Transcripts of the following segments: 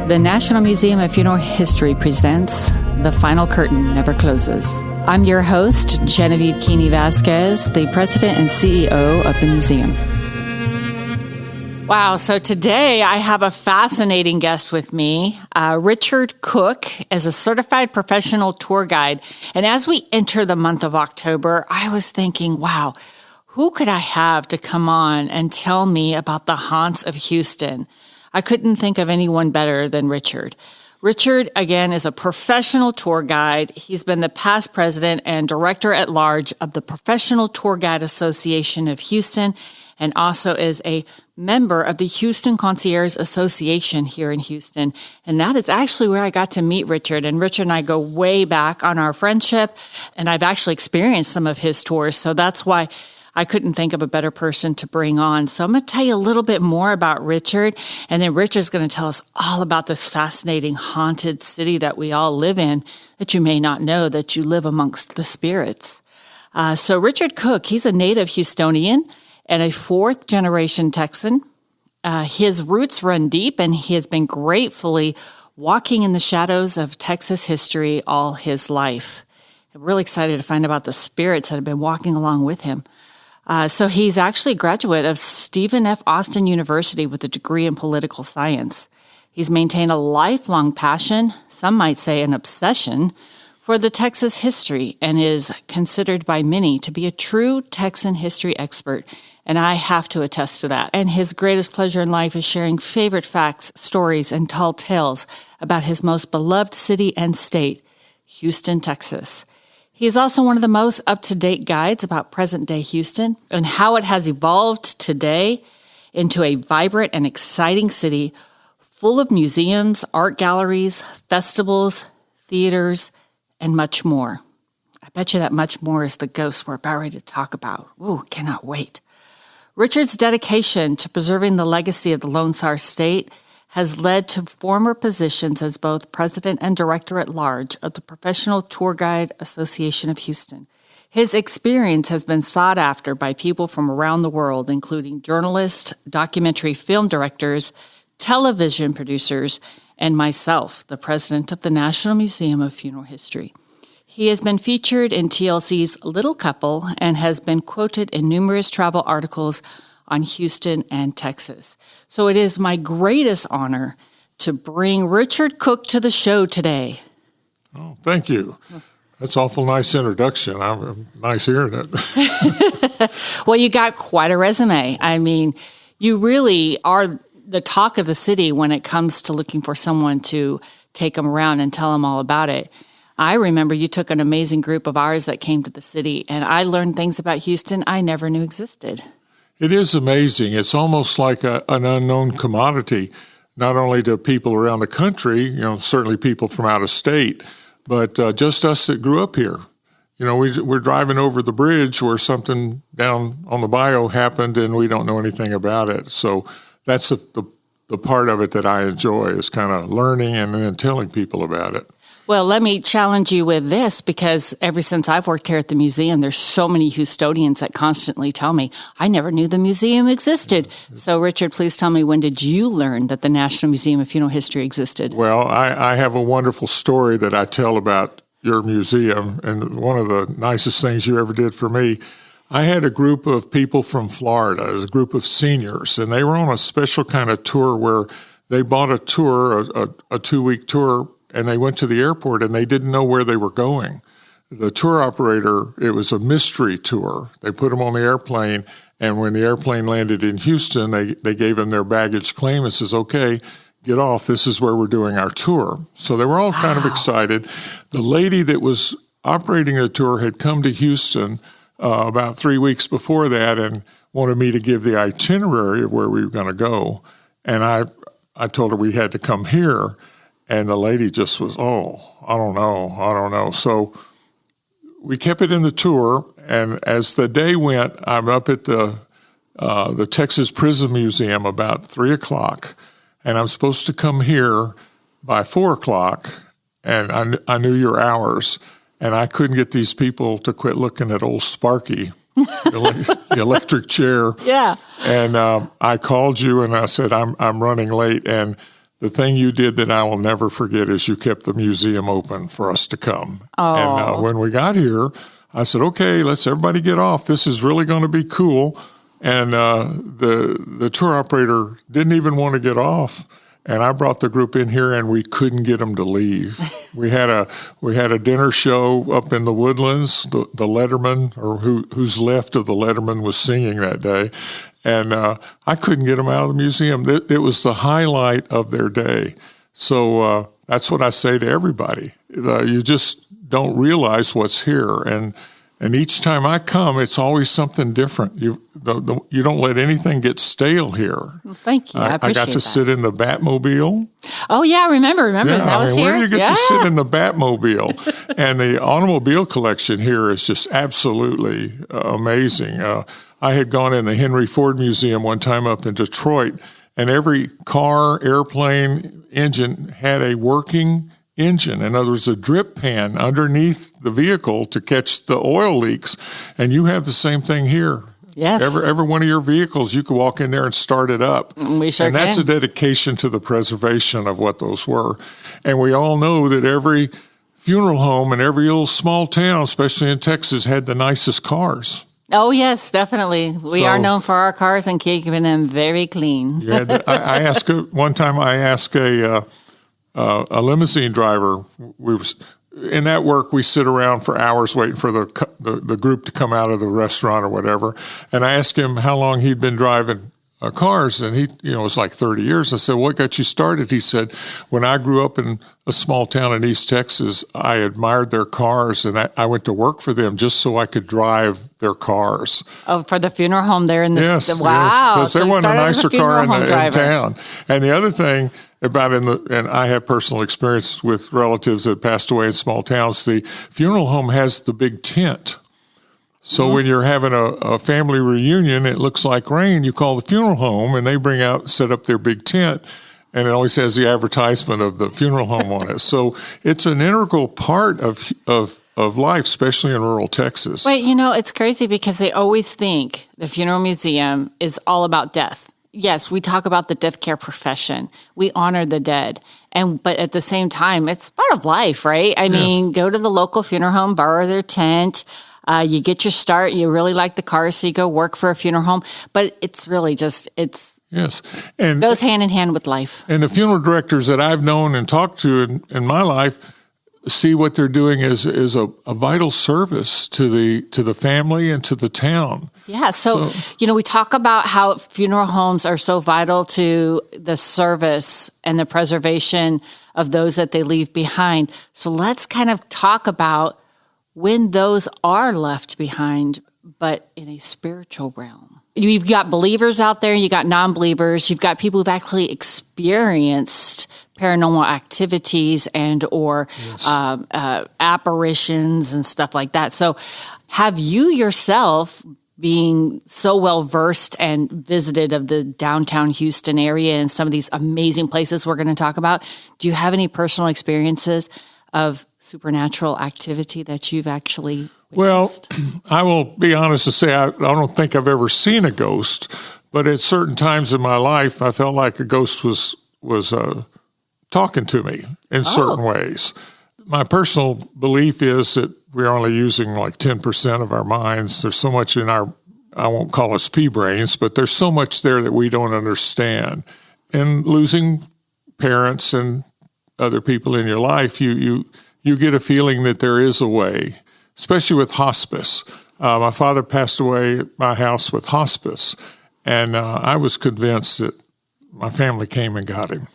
The National Museum of Funeral History presents The Final Curtain Never Closes. I'm your host, Genevieve Vasquez, the president and CEO of the museum. Wow, so today I have a fascinating guest with me. Richard Cook is a certified professional tour guide. And as we enter the month of October, I was thinking, wow, who could I have to come on and tell me about the haunts of Houston? I couldn't think of anyone better than Richard. Richard, again, is a professional tour guide. He's been the past president and director at large of the Professional Tour Guide Association of Houston, and also is a member of the Houston Concierge Association here in Houston. And that is actually where I got to meet Richard. And Richard and I go way back on our friendship, and I've actually experienced some of his tours. So that's why I couldn't think of a better person to bring on. So I'm going to tell you a little bit more about Richard, and then Richard's going to tell us all about this fascinating haunted city that we all live in that you may not know, that you live amongst the spirits. So Richard Cook, he's a native Houstonian and a fourth-generation Texan. His roots run deep, and he has been gratefully walking in the shadows of Texas history all his life. I'm really excited to find about the spirits that have been walking along with him. So he's actually a graduate of Stephen F. Austin University with a degree in political science. He's maintained a lifelong passion, some might say an obsession, for the Texas history and is considered by many to be a true Texan history expert. And I have to attest to that. And his greatest pleasure in life is sharing favorite facts, stories, and tall tales about his most beloved city and state, Houston, Texas. He is also one of the most up-to-date guides about present-day Houston and how it has evolved today into a vibrant and exciting city full of museums, art galleries, festivals, theaters, and much more. I bet you that much more is the ghost we're about ready to talk about. Ooh, cannot wait. Richard's dedication to preserving the legacy of the Lone Star State has led to former positions as both president and director at large of the Professional Tour Guide Association of Houston. His experience has been sought after by people from around the world, including journalists, documentary film directors, television producers, and myself, the president of the National Museum of Funeral History. He has been featured in TLC's Little Couple and has been quoted in numerous travel articles on Houston and Texas. So it is my greatest honor to bring Richard Cook to the show today. Oh, thank you. That's awful nice introduction. I'm nice hearing it. Well, you got quite a resume. I mean, you really are the talk of the city when it comes to looking for someone to take them around and tell them all about it. I remember you took an amazing group of ours that came to the city, and I learned things about Houston I never knew existed. It is amazing. It's almost like an unknown commodity, not only to people around the country, certainly people from out of state, but just us that grew up here. We're driving over the bridge where something down on the bayou happened and we don't know anything about it. So that's the part of it that I enjoy, is kind of learning and then telling people about it. Well, let me challenge you with this, because ever since I've worked here at the museum, there's so many Houstonians that constantly tell me, I never knew the museum existed. So, Richard, please tell me, when did you learn that the National Museum of Funeral History existed? Well, I have a wonderful story that I tell about your museum, and one of the nicest things you ever did for me. I had a group of people from Florida, a group of seniors, and they were on a special kind of tour where they bought a tour, a 2-week tour, and they went to the airport and they didn't know where they were going. The tour operator, it was a mystery tour. They put them on the airplane, and when the airplane landed in Houston, they gave them their baggage claim and says, okay, get off. This is where we're doing our tour. So they were all kind of excited. The lady that was operating the tour had come to Houston about 3 weeks before that and wanted me to give the itinerary of where we were going to go. And I told her we had to come here. And the lady just was, I don't know. So we kept it in the tour, and as the day went, I'm up at the Texas Prison Museum about 3 o'clock, and I'm supposed to come here by 4 o'clock, and I knew your hours, and I couldn't get these people to quit looking at old Sparky, the electric chair. Yeah. And I called you, and I said, I'm running late, and the thing you did that I will never forget is you kept the museum open for us to come. Oh. And when we got here, I said, okay, let's everybody get off. This is really going to be cool. And the tour operator didn't even want to get off. And I brought the group in here, and we couldn't get them to leave. We had a dinner show up in the Woodlands. The Letterman, or who's left of the Letterman, was singing that day, and I couldn't get them out of the museum. It was the highlight of their day. So that's what I say to everybody. You just don't realize what's here, and each time I come, it's always something different. You don't let anything get stale here. Well, thank you. I appreciate I got to sit in the Batmobile. Oh, yeah, remember that was here? Where do you get to sit in the Batmobile? And the automobile collection here is just absolutely amazing. I had gone in the Henry Ford Museum one time up in Detroit, and every car, airplane, engine had a working engine. In other words, a drip pan underneath the vehicle to catch the oil leaks. And you have the same thing here. Yes. Every one of your vehicles, you can walk in there and start it up. We sure And that's can. a dedication to the preservation of what those were. And we all know that every funeral home in every little small town, especially in Texas, had the nicest cars. Oh, yes, definitely. We are known for our cars and keeping them very clean. Yeah, I asked one time. I asked a limousine driver. In that work, we sit around for hours waiting for the group to come out of the restaurant or whatever. And I asked him how long he'd been driving cars, and he, it was like 30 years. I said, "What got you started?" He said, "When I grew up in a small town in East Texas, I admired their cars, and I went to work for them just so I could drive their cars." Oh, for the funeral home there in the yes, wow! Because there wasn't a nicer car in town. And the other thing about and I have personal experience with relatives that passed away in small towns. The funeral home has the big tent. So when you're having a family reunion, it looks like rain. You call the funeral home, and they set up their big tent, and it always has the advertisement of the funeral home on it. So it's an integral part of life, especially in rural Texas. Wait, it's crazy because they always think the funeral museum is all about death. Yes, we talk about the death care profession. We honor the dead. But at the same time, it's part of life, right? I mean, go to the local funeral home, borrow their tent. You get your start. You really like the cars, so you go work for a funeral home. But it's really yes, and goes hand in hand with life. And the funeral directors that I've known and talked to in my life see what they're doing as a vital service to the family and to the town. Yeah, so we talk about how funeral homes are so vital to the service and the preservation of those that they leave behind. So let's kind of talk about when those are left behind, but in a spiritual realm. You've got believers out there, you got non-believers, you've got people who've actually experienced paranormal activities and or apparitions and stuff like that. So have you yourself, being so well versed and visited of the downtown Houston area and some of these amazing places we're going to talk about, do you have any personal experiences of supernatural activity that you've actually witnessed? Well, I will be honest to say I don't think I've ever seen a ghost, but at certain times in my life, I felt like a ghost was talking to me in certain ways. My personal belief is that we're only using like 10% of our minds. There's so much in I won't call us pea brains, but there's so much there that we don't understand. And losing parents and other people in your life, you get a feeling that there is a way, especially with hospice. My father passed away at my house with hospice, and I was convinced that my family came and got him.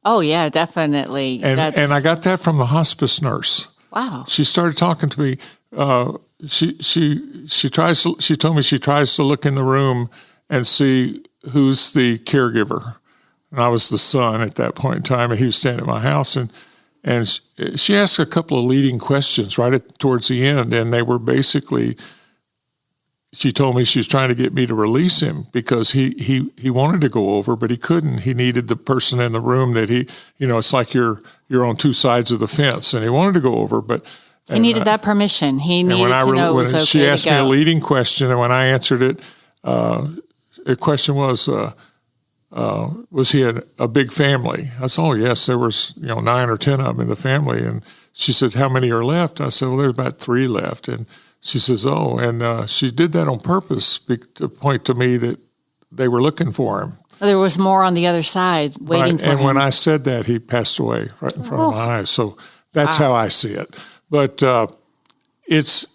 Oh, yeah, definitely. And I got that from the hospice nurse. Wow. She started talking to me. She told me she tries to look in the room and see who's the caregiver. And I was the son at that point in time, and he was staying at my house. And she asked a couple of leading questions towards the end, and they were basically, she told me she was trying to get me to release him because he wanted to go over, but he couldn't. He needed the person in the room that it's like you're on two sides of the fence, and he wanted to go over, but he needed that permission. He needed to know it was okay. She asked me a leading question, and when I answered it, the question was, was he a big family? I said, oh, yes, there was 9 or 10 of them in the family. And she said, how many are left? I said, well, there's about 3 left. And she says, oh, and she did that on purpose to point to me that they were looking for him. There was more on the other side waiting for him. And when I said that, he passed away right in front of my eyes. So that's how I see it. But it's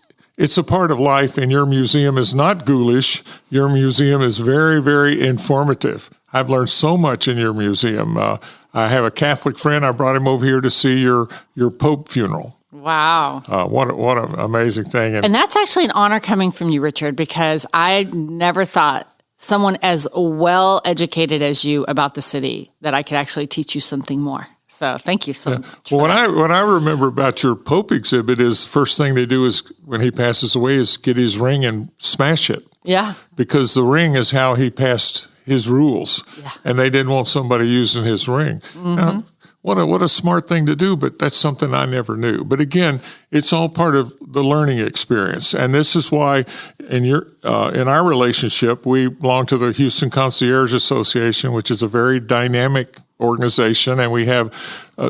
a part of life, and your museum is not ghoulish. Your museum is very, very informative. I've learned so much in your museum. I have a Catholic friend. I brought him over here to see your Pope funeral. Wow. What an amazing thing. And that's actually an honor coming from you, Richard, because I never thought someone as well educated as you about the city that I could actually teach you something more. So thank you so much. Well, what I remember about your Pope exhibit is the first thing they do is when he passes away is get his ring and smash it. Yeah. Because the ring is how he passed his rules. Yeah. And they didn't want somebody using his ring. Mm-hmm. Now, what a smart thing to do, but that's something I never knew. But again, it's all part of the learning experience. And this is why in our relationship, we belong to the Houston Concierge Association, which is a very dynamic organization. And we have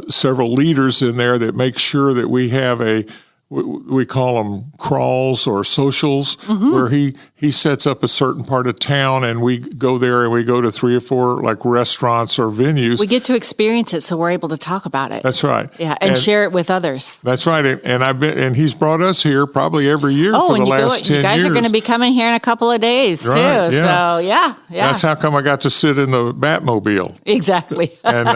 several leaders in there that make sure that we have we call them crawls or socials, where he sets up a certain part of town, and we go there and we go to 3 or 4 like restaurants or venues. We get to experience it, so we're able to talk about it. That's right. Yeah, and share it with others. That's right. And he's brought us here probably every year for the last 10 years. You guys are going to be coming here in a couple of days too. Right, yeah. So yeah. That's how come I got to sit in the Batmobile. Exactly. And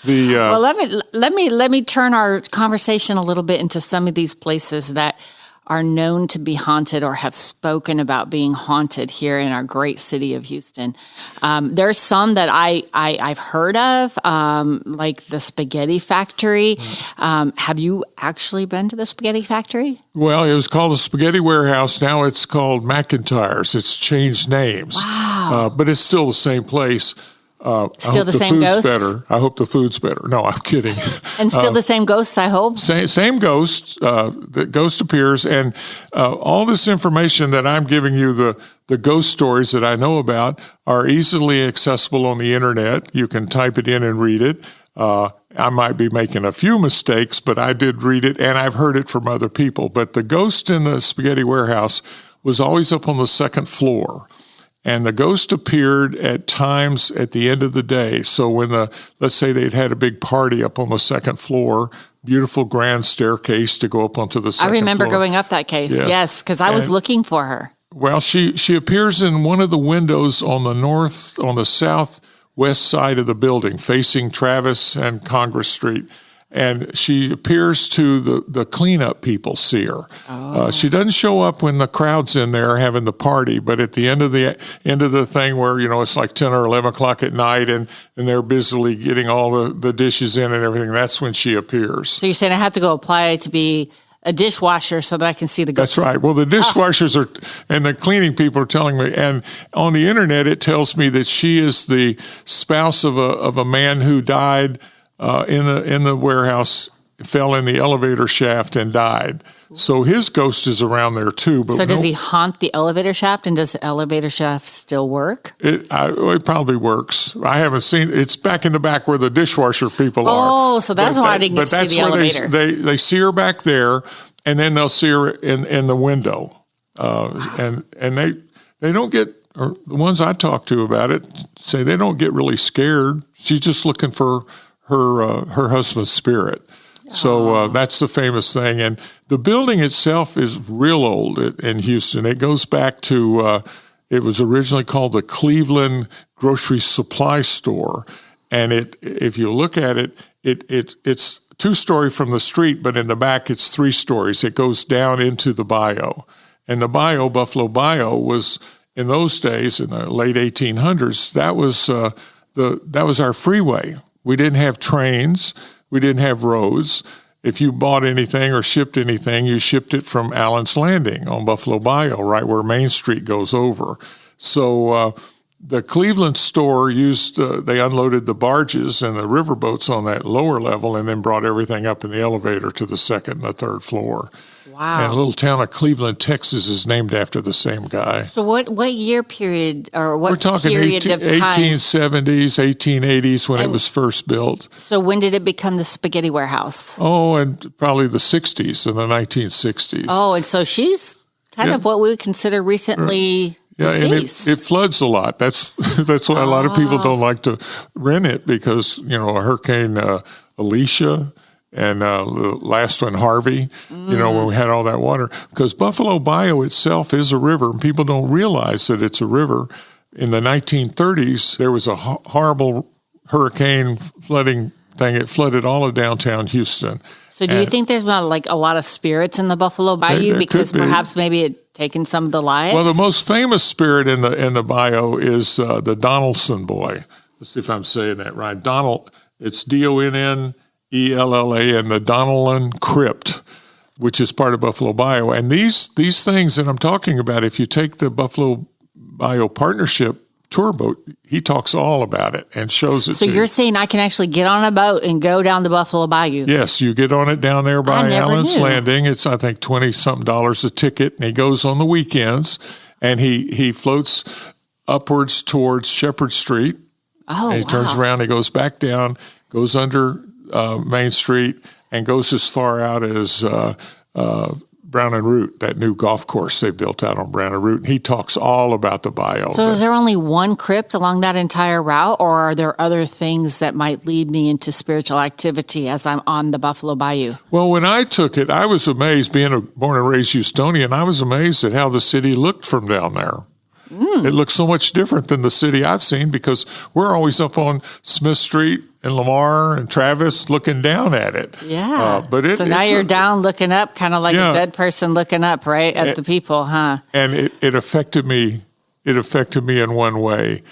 well, let me turn our conversation a little bit into some of these places that are known to be haunted or have spoken about being haunted here in our great city of Houston. There's some that I've heard of, like the Spaghetti Factory. Have you actually been to the Spaghetti Factory? Well, it was called the Spaghetti Warehouse. Now it's called McIntyre's. It's changed names. Wow. But it's still the same place. Still the same ghosts? Better. I hope the food's better. No, I'm kidding. And still the same ghosts, I hope? Same ghost. The ghost appears. And all this information that I'm giving you, the ghost stories that I know about, are easily accessible on the internet. You can type it in and read it. I might be making a few mistakes, but I did read it, and I've heard it from other people. But the ghost in the Spaghetti Warehouse was always up on the 2nd floor. And the ghost appeared at times at the end of the day. So when let's say they'd had a big party up on the 2nd floor, beautiful grand staircase to go up onto the 2nd floor. I remember going up that case, yes, because I was looking for her. Well, she appears in one of the windows on the southwest side of the building, facing Travis and Congress Street. And she appears to the cleanup people see her. Oh. She doesn't show up when the crowd's in there having the party, but at the end of the thing where, it's like 10 or 11 o'clock at night and they're busily getting all the dishes in and everything, that's when she appears. So you're saying I have to go apply to be a dishwasher so that I can see the ghost? That's right. Well, the dishwashers and the cleaning people are telling me, and on the internet it tells me that she is the spouse of a man who died in the warehouse, fell in the elevator shaft and died. So his ghost is around there too. But so does he haunt the elevator shaft, and does the elevator shaft still work? It probably works. I haven't seen. It's back in the back where the dishwasher people are. Oh, so that's why I didn't get to see the elevator. They see her back there, and then they'll see her in the window. And they don't get. Or the ones I talk to about it say they don't get really scared. She's just looking for her husband's spirit. So that's the famous thing. And the building itself is real old in Houston. It goes back to, it was originally called the Cleveland Grocery Supply Store. And if you look at it, it's 2-story from the street, but in the back it's 3 stories. It goes down into the bayou. And the bayou, Buffalo Bayou, was in those days, in the late 1800s, that was our freeway. We didn't have trains. We didn't have roads. If you bought anything or shipped anything, you shipped it from Allen's Landing on Buffalo Bayou, right where Main Street goes over. So the Cleveland store they unloaded the barges and the riverboats on that lower level and then brought everything up in the elevator to the 2nd and the 3rd floor. Wow. Wow. And a little town of Cleveland, Texas is named after the same guy. So what year period or what We're talking period of time? 1870s, 1880s when it was first built. So when did it become the spaghetti warehouse? Oh, and probably the 60s, in the 1960s. Oh, and so she's kind of what we would consider recently deceased. And it floods a lot. That's why a lot of people don't like to rent it because, Hurricane Alicia and the last one, Harvey, when we had all that water. Because Buffalo Bayou itself is a river, and people don't realize that it's a river. In the 1930s, there was a horrible hurricane flooding thing. It flooded all of downtown Houston. So do you think there's been a lot of spirits in the Buffalo Bayou because perhaps maybe it taken some of the lives? Well, the most famous spirit in the bayou is the Donnellan boy. Let's see if I'm saying that right. It's Donnella, and the Donnellan Crypt, which is part of Buffalo Bayou. And these things that I'm talking about, if you take the Buffalo Bayou Partnership tour boat, he talks all about it and shows it to you. So you're saying I can actually get on a boat and go down the Buffalo Bayou? Yes, you get on it down there by Allen's Landing. It's, I think, $20-something a ticket, and he goes on the weekends, and he floats upwards towards Shepherd Street. Oh, and he turns around, he goes back down, goes under Main Street, and goes as far out as Brown and Root, that new golf course they built out on Brown and Root. And he talks all about the bayou. So is there only one crypt along that entire route, or are there other things that might lead me into spiritual activity as I'm on the Buffalo Bayou? Well, when I took it, I was amazed, being a born and raised Houstonian, I was amazed at how the city looked from down there. It looks so much different than the city I've seen because we're always up on Smith Street and Lamar and Travis looking down at it. Yeah. So now you're down looking up, kind of like a dead person looking up, right, at the people, huh? And it affected me. It affected me in one way.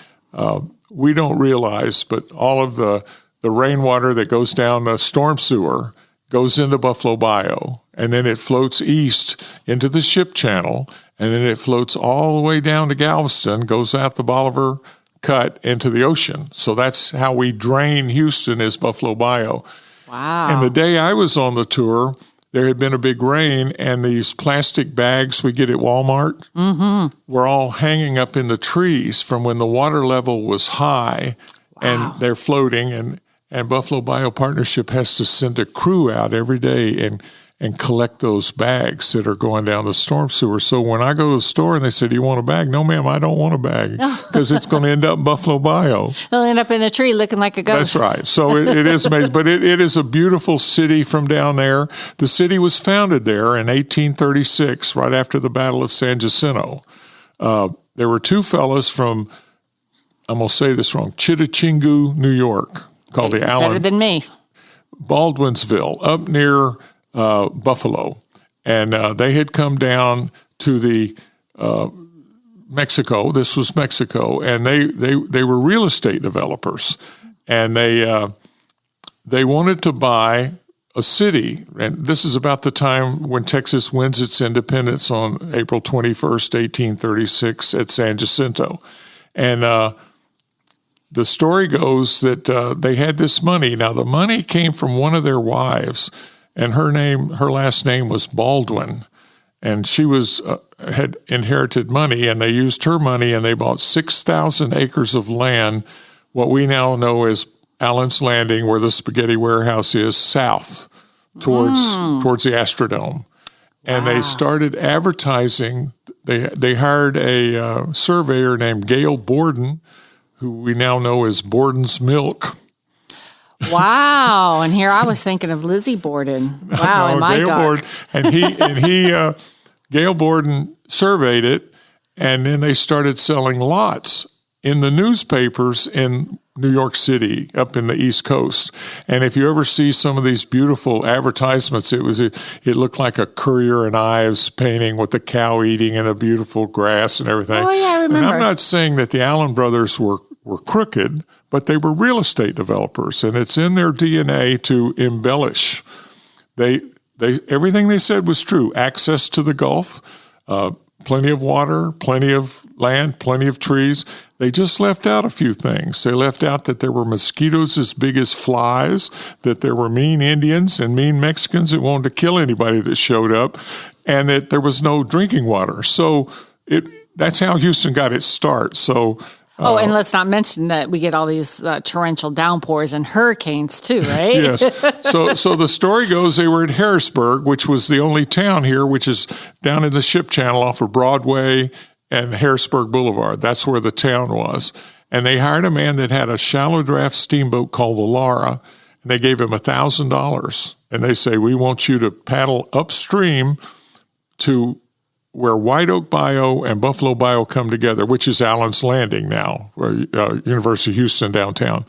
We don't realize, but all of the rainwater that goes down the storm sewer goes into Buffalo Bayou, and then it floats east into the ship channel, and then it floats all the way down to Galveston, goes out the Bolivar Cut into the ocean. So that's how we drain Houston is Buffalo Bayou. Wow. And the day I was on the tour, there had been a big rain, and these plastic bags we get at Walmart were all hanging up in the trees from when the water level was high, and they're floating, and Buffalo Bayou Partnership has to send a crew out every day and collect those bags that are going down the storm sewer. So when I go to the store and they say, "Do you want a bag?" "No, ma'am, I don't want a bag," because it's going to end up in Buffalo Bayou. It'll end up in a tree looking like a ghost. That's right. So it is amazing. But it is a beautiful city from down there. The city was founded there in 1836, right after the Battle of San Jacinto. There were two fellas from, I'm going to say this wrong, Chittichingo, New York, called the Allen. Better than me. Baldwinsville, up near Buffalo, and they had come down to the Mexico. This was Mexico, and they were real estate developers, and they wanted to buy a city, and this is about the time when Texas wins its independence on April 21st, 1836, at San Jacinto, and the story goes that they had this money. Now the money came from one of their wives. And her last name was Baldwin, and she had inherited money, and they used her money, and they bought 6,000 acres of land, what we now know as Allen's Landing, where the spaghetti warehouse is, south towards the Astrodome. And they started advertising. They hired a surveyor named Gail Borden, who we now know as Borden's Milk. Wow. And here I was thinking of Lizzie Borden. Wow, in my dark. Gail Borden surveyed it, and then they started selling lots in the newspapers in New York City, up in the East Coast. And if you ever see some of these beautiful advertisements, it looked like a Currier and Ives painting with the cow eating and a beautiful grass and everything. Oh, yeah, I remember. And I'm not saying that the Allen brothers were crooked, but they were real estate developers, and it's in their DNA to embellish. Everything they said was true. Access to the Gulf, plenty of water, plenty of land, plenty of trees. They just left out a few things. They left out that there were mosquitoes as big as flies, that there were mean Indians and mean Mexicans that wanted to kill anybody that showed up. and that there was no drinking water. So that's how Houston got its start. So. And let's not mention that we get all these torrential downpours and hurricanes too, right? Yes. So the story goes they were at Harrisburg, which was the only town here, which is down in the ship channel off of Broadway and Harrisburg Boulevard. That's where the town was. And they hired a man that had a shallow draft steamboat called the Lara, and they gave him $1,000. And they say, we want you to paddle upstream to where White Oak Bayou and Buffalo Bayou come together, which is Allen's Landing now, University of Houston downtown.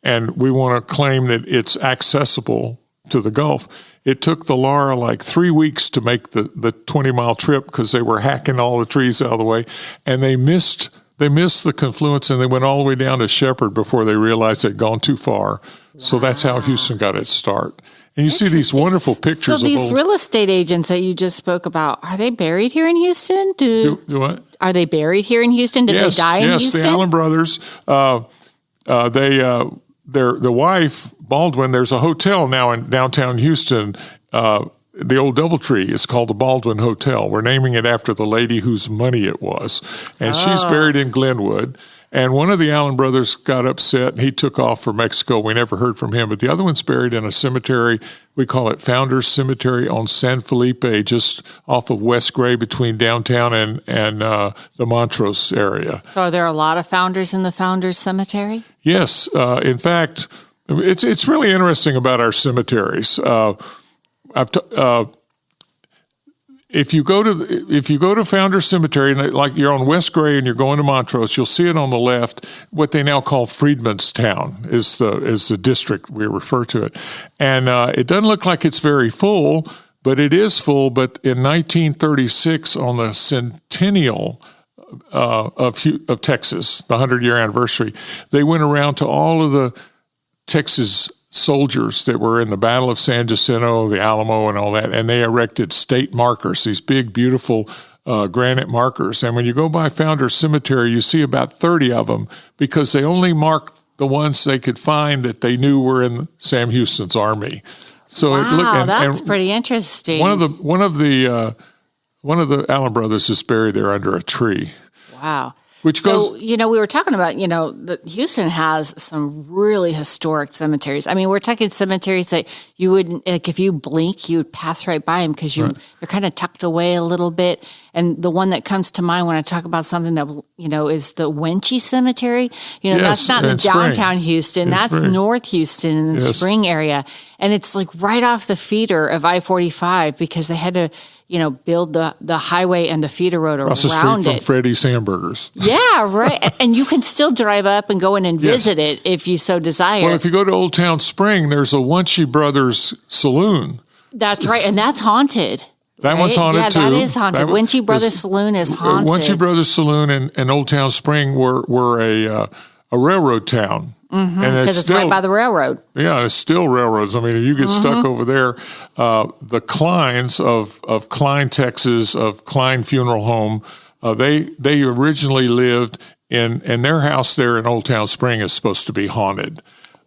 And we want to claim that it's accessible to the Gulf. It took the Lara like 3 weeks to make the 20-mile trip because they were hacking all the trees out of the way. And they missed the confluence, and they went all the way down to Shepherd before they realized they'd gone too far. Wow. So that's how Houston got its start. And you see these wonderful pictures. So these real estate agents that you just spoke about, are they buried here in Houston? Do what? Are they buried here in Houston? Did they die in Houston? Yes, the Allen brothers. The wife, Baldwin, there's a hotel now in downtown Houston. The old DoubleTree is called the Baldwin Hotel. We're naming it after the lady whose money it was. And she's buried in Glenwood. And one of the Allen brothers got upset, and he took off for Mexico. We never heard from him. But the other one's buried in a cemetery. We call it Founders Cemetery on San Felipe, just off of West Gray between downtown and the Montrose area. So are there a lot of founders in the Founders Cemetery? Yes. In fact, it's really interesting about our cemeteries. If you go to Founders Cemetery, like you're on West Gray and you're going to Montrose, you'll see it on the left. What they now call Freedmanstown is the district we refer to it, and it doesn't look like it's very full, but it is full. But in 1936, on the centennial of Texas, the 100-year anniversary, they went around to all of the Texas soldiers that were in the Battle of San Jacinto, the Alamo, and all that, and they erected state markers, these big, beautiful granite markers. And when you go by Founders Cemetery, you see about 30 of them because they only marked the ones they could find that they knew were in Sam Houston's army. So wow, that's pretty interesting. One of the Allen brothers is buried there under a tree. Wow. We were talking about, that Houston has some really historic cemeteries. I mean, we're talking cemeteries that you wouldn't, like if you blink, you would pass right by them because they're kind of tucked away a little bit. And the one that comes to mind when I talk about something that, is the Wenchie Cemetery. That's not in downtown Houston. That's North Houston in the Spring area. And it's like right off the feeder of I-45 because they had to, build the highway and the feeder road around it. Across the street from Freddy's Hamburgers. Yeah, right. And you can still drive up and go in and visit it if you so desire. Well, if you go to Old Town Spring, there's a Wenchie Brothers Saloon. That's right, and that's haunted. That one's haunted too. Yeah, that is haunted. Wenchie Brothers Saloon is haunted. Wenchie Brothers Saloon and Old Town Spring were a railroad town. Because it's right by the railroad. Yeah, it's still railroads. I mean, if you get stuck over there, the Kleins of Klein, Texas, of Klein Funeral Home, they originally lived in their house there in Old Town Spring is supposed to be haunted.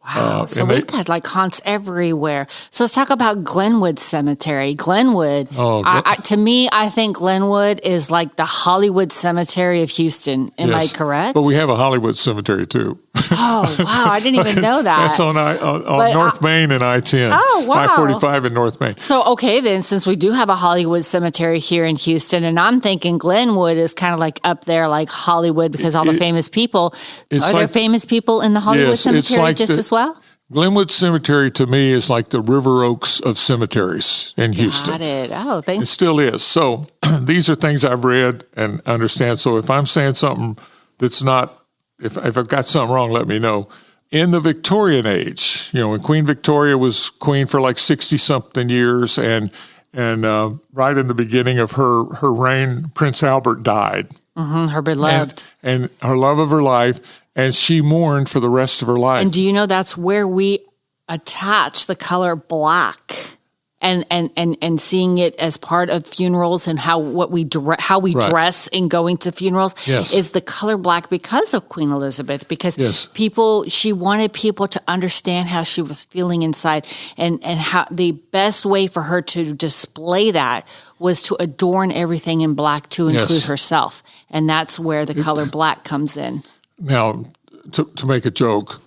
Wow. So we've got like haunts everywhere. So let's talk about Glenwood Cemetery. Glenwood, to me, I think Glenwood is like the Hollywood Cemetery of Houston. Am I correct? But we have a Hollywood Cemetery too. Oh, wow. I didn't even know that. That's on North Main and I-10. Oh, wow. I-45 in North Main. So, okay, then, since we do have a Hollywood Cemetery here in Houston, and I'm thinking Glenwood is kind of like up there like Hollywood because all the famous people. Are there famous people in the Hollywood Cemetery as well? Glenwood Cemetery, to me, is like the River Oaks of cemeteries in Houston. Got it. Oh, thanks. It still is. So these are things I've read and understand. So if I'm saying something that's not, if I've got something wrong, let me know. In the Victorian age, when Queen Victoria was queen for like 60-something years, and right in the beginning of her reign, Prince Albert died. Her beloved. And her love of her life. And she mourned for the rest of her life. And do you know that's where we attach the color black and seeing it as part of funerals and how we Right. dress in going to funerals Yes. is the color black because of Queen Elizabeth, because Yes. she wanted people to understand how she was feeling inside, and how the best way for her to display that was to adorn everything in black to include Yes. herself. And that's where the color black comes in. Now, to make a joke,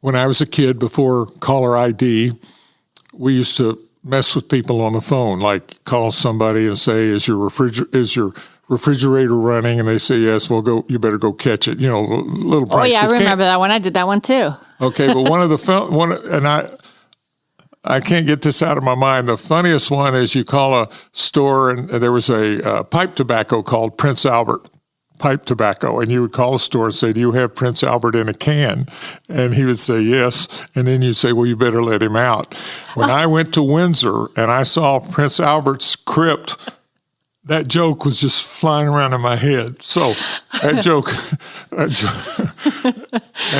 when I was a kid, before caller ID, we used to mess with people on the phone, like call somebody and say, "Is your refrigerator running?" And they say, "Yes." Well, go. You better go catch it. Little Oh price. yeah, I But remember that one. I did that one too. Okay, but I can't get this out of my mind. The funniest one is you call a store, and there was a pipe tobacco called Prince Albert pipe tobacco, and you would call a store and say, "Do you have Prince Albert in a can?" And he would say yes, and then you'd say, "Well, you better let him out." When I went to Windsor and I saw Prince Albert's crypt, that joke was just flying around in my head. So that joke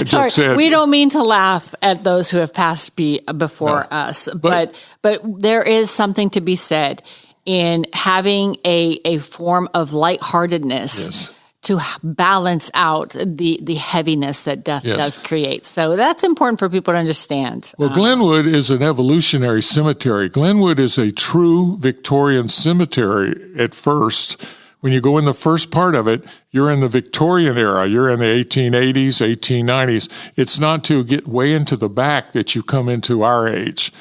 Sorry, said, we don't mean to laugh at those who have passed before us, but there is something to be said in having a form of lightheartedness. Yes. To balance out the heaviness that death does create. So that's important for people to understand. Well, Glenwood is an evolutionary cemetery. Glenwood is a true Victorian cemetery at first. When you go in the first part of it, you're in the Victorian era. You're in the 1880s, 1890s. It's not to get way into the back that you come into our age.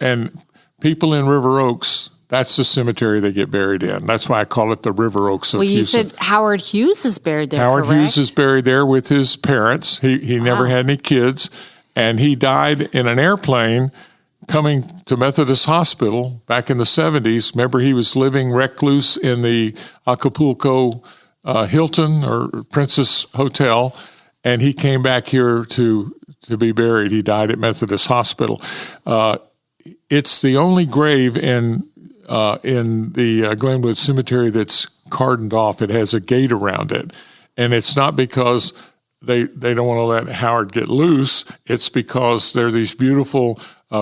And people in River Oaks, that's the cemetery they get buried in. That's why I call it the River Oaks of Houston. You said Howard Hughes is buried there, Howard correct? Hughes is buried there with his parents. He never had any kids, and he died in an airplane coming to Methodist Hospital back in the 70s. Remember, he was living recluse in the Acapulco Hilton or Princess Hotel, and he came back here to be buried. He died at Methodist Hospital. It's the only grave in the Glenwood Cemetery that's cordoned off. It has a gate around it. And it's not because they don't want to let Howard get loose. It's because there are these beautiful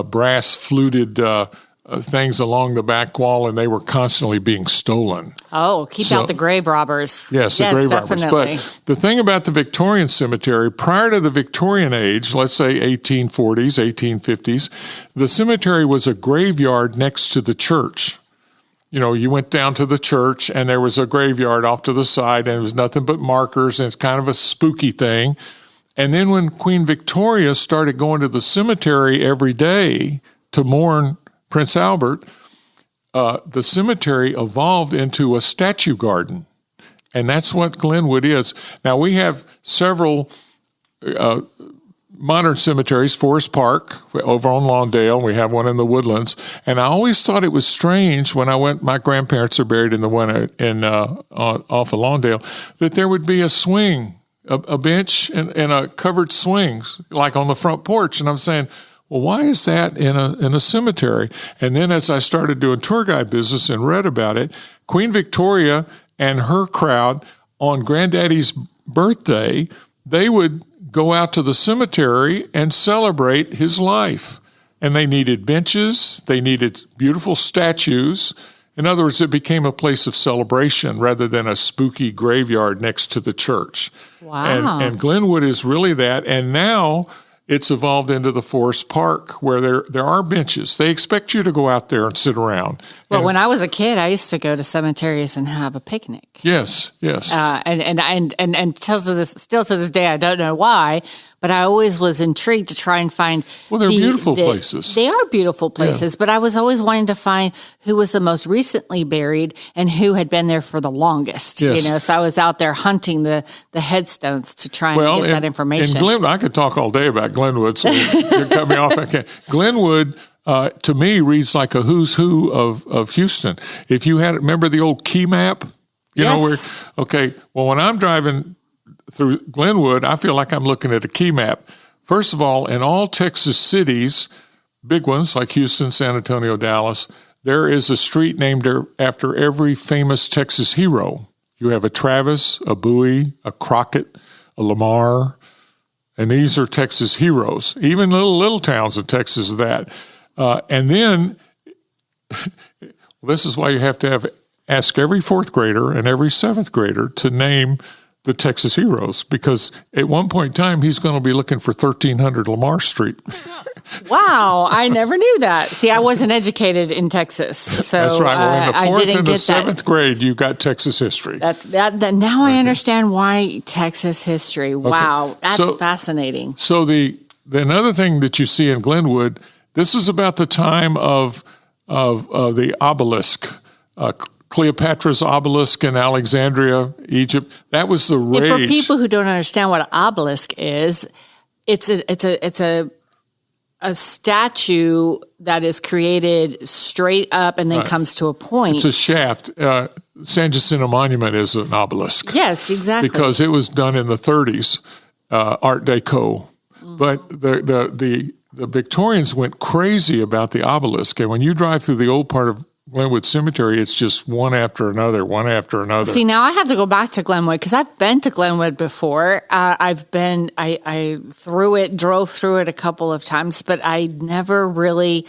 brass fluted things along the back wall, and they were constantly being stolen. Oh, keep out the grave robbers. Yes, the grave robbers. But the thing about the Victorian cemetery, prior to the Victorian age, let's say 1840s, 1850s, the cemetery was a graveyard next to the church. You went down to the church, and there was a graveyard off to the side, and it was nothing but markers, and it's kind of a spooky thing. And then when Queen Victoria started going to the cemetery every day to mourn Prince Albert, the cemetery evolved into a statue garden. And that's what Glenwood is. Now, we have several modern cemeteries, Forest Park over on Lawndale. We have one in the Woodlands. And I always thought it was strange when I went, my grandparents are buried in the one off of Lawndale, that there would be a swing, a bench and a covered swing, like on the front porch. And I'm saying, well, why is that in a cemetery? And then as I started doing tour guide business and read about it, Queen Victoria and her crowd on Granddaddy's birthday, they would go out to the cemetery and celebrate his life. And they needed benches, they needed beautiful statues. In other words, it became a place of celebration rather than a spooky graveyard next to the church. Wow. And Glenwood is really that. And now it's evolved into the Forest Park where there are benches. They expect you to go out there and sit around. Well, when I was a kid, I used to go to cemeteries and have a picnic. Yes. And still to this day, I don't know why, but I always was intrigued to try and find. Well, they're beautiful places. They are beautiful places, but I was always wanting to find who was the most recently buried and who had been there for the longest. Yes. So I was out there hunting the headstones to try and get that information. In Glenwood, I could talk all day about Glenwood, so you cut me off. I can't. Glenwood, to me, reads like a who's who of Houston. If you remember the old key map? Yes. Well, when I'm driving through Glenwood, I feel like I'm looking at a key map. First of all, in all Texas cities, big ones like Houston, San Antonio, Dallas, there is a street named after every famous Texas hero. You have a Travis, a Bowie, a Crockett, a Lamar, and these are Texas heroes. Even little towns in Texas are that. And then This is why you have to ask every fourth grader and every seventh grader to name the Texas heroes, because at one point in time, he's going to be looking for 1300 Lamar Street. Wow, I never knew that. See, I wasn't educated in Texas, so That's right. Well, in the I fourth didn't and the get seventh that. grade, you got Texas history. Now I understand why Texas history. Wow, that's fascinating. So the another thing that you see in Glenwood, this is about the time of the obelisk. Cleopatra's obelisk in Alexandria, Egypt. That was the rage. And for people who don't understand what an obelisk is, it's a statue that is created straight up and then comes to a point. It's a shaft. San Jacinto Monument is an obelisk. Yes, exactly. Because it was done in the 30s, Art Deco. Mm-hmm. But the Victorians went crazy about the obelisk. And when you drive through the old part of Glenwood Cemetery, it's just one after another. See, now I have to go back to Glenwood because I've been to Glenwood before. I drove through it a couple of times, but I never really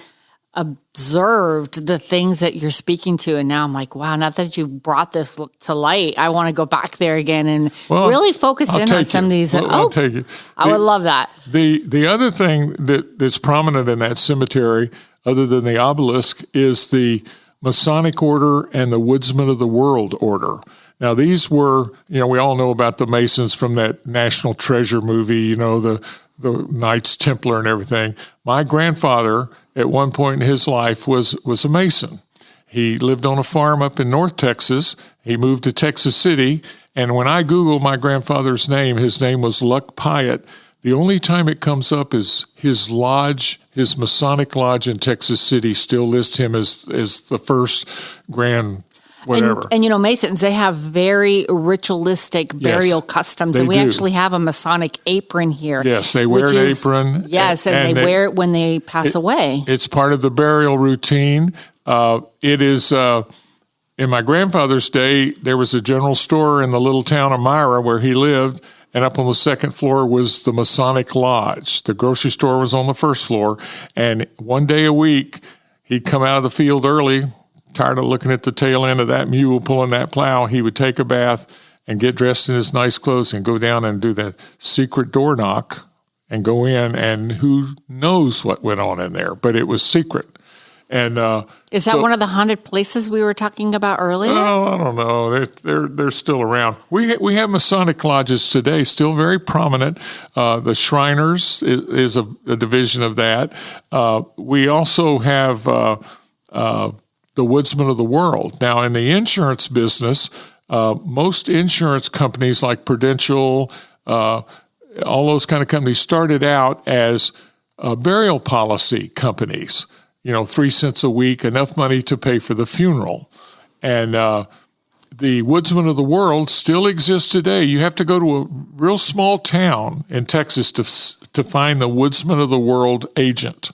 observed the things that you're speaking to. And now I'm like, wow, now that you brought this to light, I want to go back there again and really focus in on some of these. I'll take it. I would love that. The other thing that's prominent in that cemetery, other than the obelisk, is the Masonic Order and the Woodsmen of the World Order. Now, these were, we all know about the Masons from that National Treasure movie, the Knights Templar and everything. My grandfather, at one point in his life, was a Mason. He lived on a farm up in North Texas. He moved to Texas City, and when I Googled my grandfather's name, his name was Luck Pyatt. The only time it comes up is his lodge, his Masonic lodge in Texas City still lists him as the first grand whatever. And Masons, they have very ritualistic burial customs. And we actually have a Masonic apron here. Yes, they wear an apron. Yes, and they wear it when they pass away. It's part of the burial routine. It is... in my grandfather's day, there was a general store in the little town of Myra where he lived, and up on the second floor was the Masonic Lodge. The grocery store was on the first floor, and one day a week, he'd come out of the field early, tired of looking at the tail end of that mule pulling that plow. He would take a bath and get dressed in his nice clothes and go down and do that secret door knock and go in, and who knows what went on in there, but it was secret. And is that one of the haunted places we were talking about earlier? Oh, I don't know. They're still around. We have Masonic lodges today, still very prominent. The Shriners is a division of that. We also have the Woodsmen of the World. Now, in the insurance business, most insurance companies like Prudential, all those kind of companies started out as burial policy companies. 3 cents a week, enough money to pay for the funeral. And the Woodsmen of the World still exists today. You have to go to a real small town in Texas to find the Woodsmen of the World agent.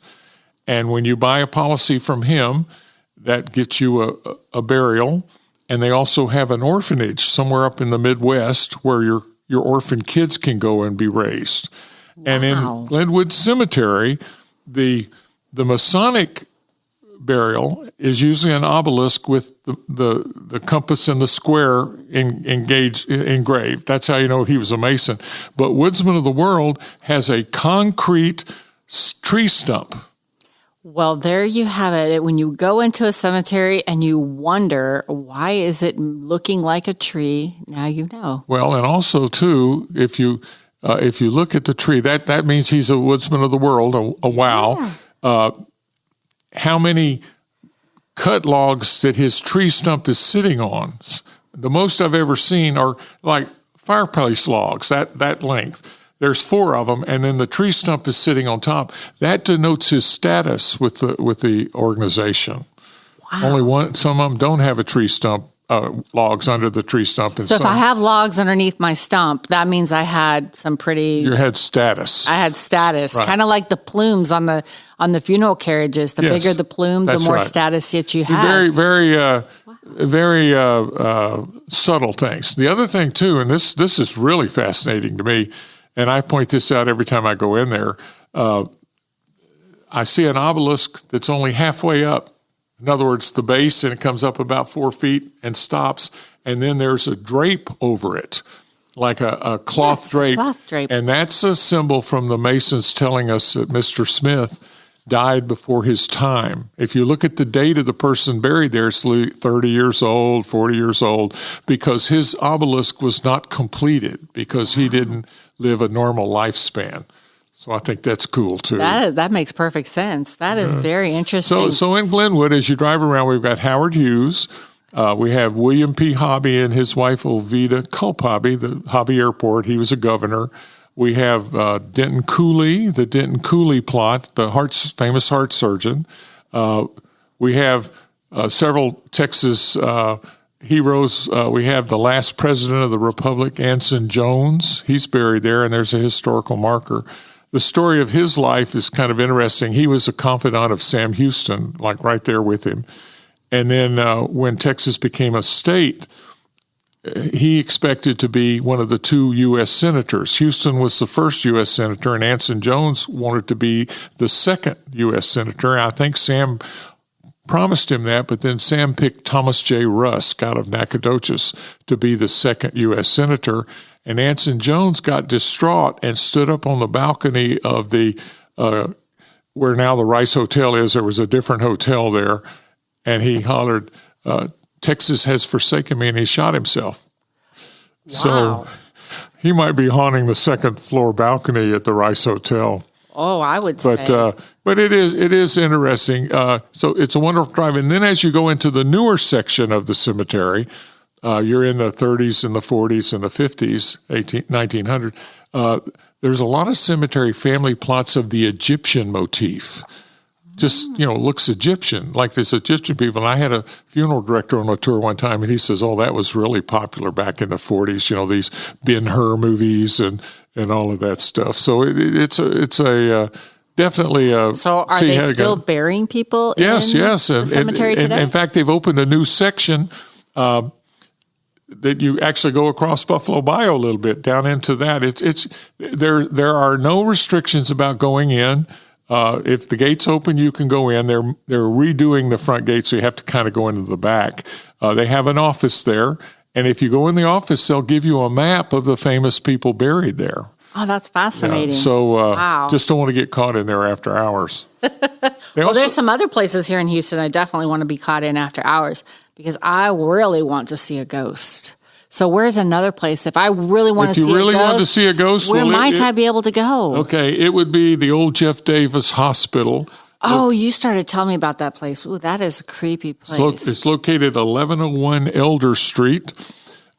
And when you buy a policy from him, that gets you a burial. And they also have an orphanage somewhere up in the Midwest where your orphan kids can go and be raised. Wow. And in Glenwood Cemetery, the Masonic burial is usually an obelisk with the compass and the square engraved. That's how you know he was a Mason. But Woodsman of the World has a concrete tree stump. Well, there you have it. When you go into a cemetery and you wonder, why is it looking like a tree? Now you know. Well, and also, too, if you look at the tree, that means he's a Woodsman of the World, a wow. Yeah. How many cut logs that his tree stump is sitting on. The most I've ever seen are like fireplace logs, that length. There's 4 of them, and then the tree stump is sitting on top. That denotes his status with the organization. Wow. Only one. Some of them don't have a tree stump. Logs under the tree stump. And so if I have logs underneath my stump, that means I had some pretty... You had status. I had status. Right. Kind of like the plumes on the funeral carriages. The bigger the plume, the more status that you have. Very, very subtle things. The other thing, too, and this is really fascinating to me, and I point this out every time I go in there, I see an obelisk that's only halfway up. In other words, the base, and it comes up about 4 feet and stops, and then there's a drape over it, like a cloth drape. Cloth drape. And that's a symbol from the Masons telling us that Mr. Smith died before his time. If you look at the date of the person buried there, it's 30 years old, 40 years old, because his obelisk was not completed, because he didn't live a normal lifespan. So I think that's cool, too. That makes perfect sense. That is very interesting. So in Glenwood, as you drive around, we've got Howard Hughes. We have William P. Hobby and his wife, Ovida Culp Hobby, the Hobby Airport. He was a governor. We have Denton Cooley, the Denton Cooley plot, the famous heart surgeon. We have several Texas heroes. We have the last president of the Republic, Anson Jones. He's buried there, and there's a historical marker. The story of his life is kind of interesting. He was a confidant of Sam Houston, like right there with him. And then when Texas became a state, he expected to be one of the 2 U.S. senators. Houston was the first U.S. senator, and Anson Jones wanted to be the second U.S. senator. I think Sam promised him that, but then Sam picked Thomas J. Rusk out of Nacogdoches to be the second U.S. senator. And Anson Jones got distraught and stood up on the balcony of the where now the Rice Hotel is. There was a different hotel there, and he hollered, "Texas has forsaken me," and he shot himself. Wow. So he might be haunting the second floor balcony at the Rice Hotel. Oh, I would say. But it is interesting. So it's a wonderful drive. And then as you go into the newer section of the cemetery, you're in the 30s and the 40s and the 50s, 1900. There's a lot of cemetery family plots of the Egyptian motif. Just, looks Egyptian, like this Egyptian people. And I had a funeral director on a tour one time, and he says, "Oh, that was really popular back in the 40s, these Ben-Hur movies and all of that stuff." So it's definitely a... So are they still burying people in the cemetery today? In fact, they've opened a new section that you actually go across Buffalo Bayou a little bit down into that. There are no restrictions about going in. If the gate's open, you can go in. They're redoing the front gate, so you have to kind of go into the back. They have an office there, and if you go in the office, they'll give you a map of the famous people buried there. Oh, that's fascinating. Yeah, so wow. Just don't want to get caught in there after hours. There's some other places here in Houston I definitely want to be caught in after hours because I really want to see a ghost. So where's another place? If I really want to see a ghost. If you really want to see a ghost, where might I be able to go? Okay, it would be the old Jeff Davis Hospital. Oh, you started telling me about that place. Ooh, that is a creepy place. It's located 1101 Elder Street.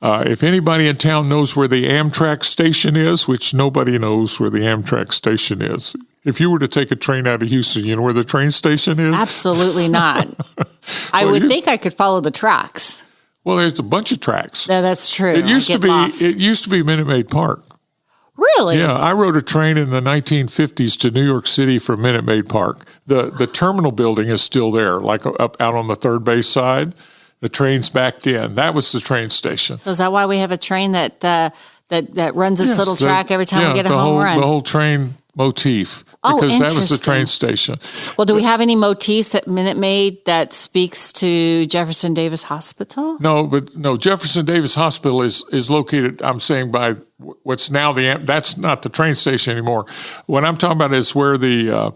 If anybody in town knows where the Amtrak station is, which nobody knows where the Amtrak station is. If you were to take a train out of Houston, you know where the train station is? Absolutely not. I would think I could follow the tracks. Well, there's a bunch of tracks. No, that's true. It used to be Minute Maid Park. Really? Yeah, I rode a train in the 1950s to New York City from Minute Maid Park. The terminal building is still there, like up out on the third base side. The train's backed in. That was the train station. So is that why we have a train that runs its little track every time we get a home run? The whole train motif. Because that was the train station. Well, do we have any motifs at Minute Maid that speaks to Jefferson Davis Hospital? No, Jefferson Davis Hospital is located, I'm saying, by what's now that's not the train station anymore. What I'm talking about is where the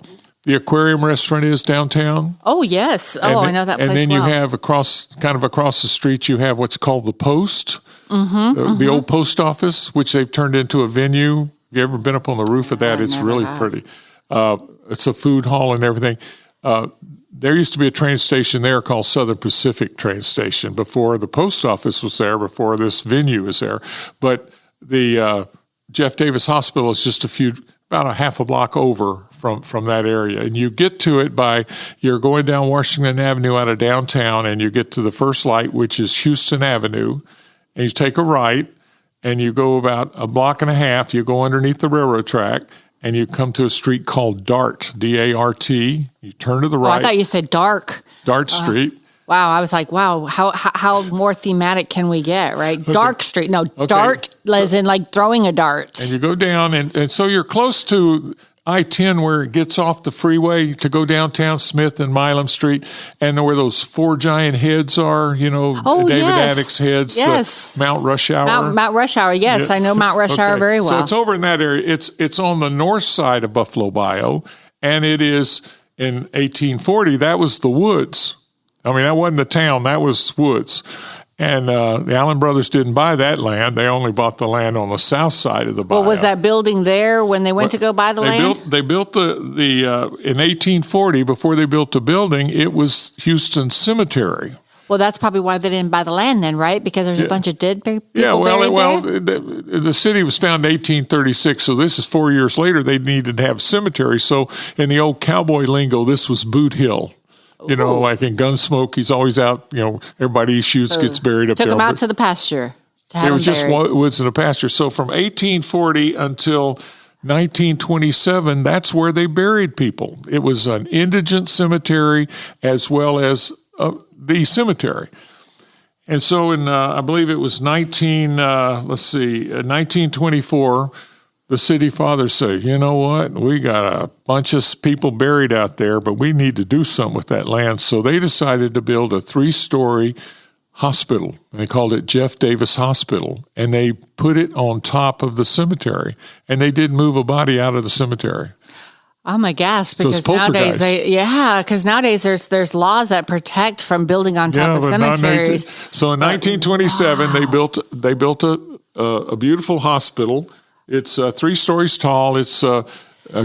aquarium restaurant is downtown. Oh, yes. I know that place. And then you have across the street, you have what's called the Post, the old post office, which they've turned into a venue. Have you ever been up on the roof of that? It's really pretty. It's a food hall and everything. There used to be a train station there called Southern Pacific Train Station before the post office was there, before this venue was there. But the Jeff Davis Hospital is just about a half a block over from that area. And you get to it you're going down Washington Avenue out of downtown, and you get to the first light, which is Houston Avenue, and you take a right, and you go about a block and a half, you go underneath the railroad track, and you come to a street called Dart, D-A-R-T. You turn to the right. I thought you said Dark. Dart Street. Wow, I was like, wow, how more thematic can we get, right? Okay. Dark Street. No, okay. Dart as in like throwing a dart. And you go down, and so you're close to, I-10 where it gets off the freeway to go downtown, Smith and Milam Street, and where those four giant heads are, David Attick's heads, the Mount Rush Hour. Mount Rush Hour, yes. Yeah. I know Mount Rush Hour very well. So it's over in that area. It's on the north side of Buffalo Bayou, and it is in 1840, that was the woods. I mean, that wasn't the town, that was woods. And the Allen brothers didn't buy that land. They only bought the land on the south side of the bayou. Well, was that building there when they went to go buy the land? They built the in 1840, before they built the building, it was Houston Cemetery. Well, that's probably why they didn't buy the land then, right? Because there's a bunch of dead people buried there? The city was founded in 1836, so this is 4 years later. They needed to have a cemetery. So in the old cowboy lingo, this was Boot Hill. Like in Gunsmoke, he's always out, everybody he shoots gets buried up there. Took him out to the pasture to have It was him just buried. woods in the pasture. So from 1840 until 1927, that's where they buried people. It was an indigent cemetery as well as the cemetery. And so in, I believe it was 1924, the city fathers say, you know what, we got a bunch of people buried out there, but we need to do something with that land. So they decided to build a 3-story hospital. They called it Jeff Davis Hospital, and they put it on top of the cemetery, and they didn't move a body out of the cemetery. Oh my gosh! So because nowadays, there's laws that protect from building on top of cemeteries. So in 1927, they built a beautiful hospital. It's 3 stories tall. It's a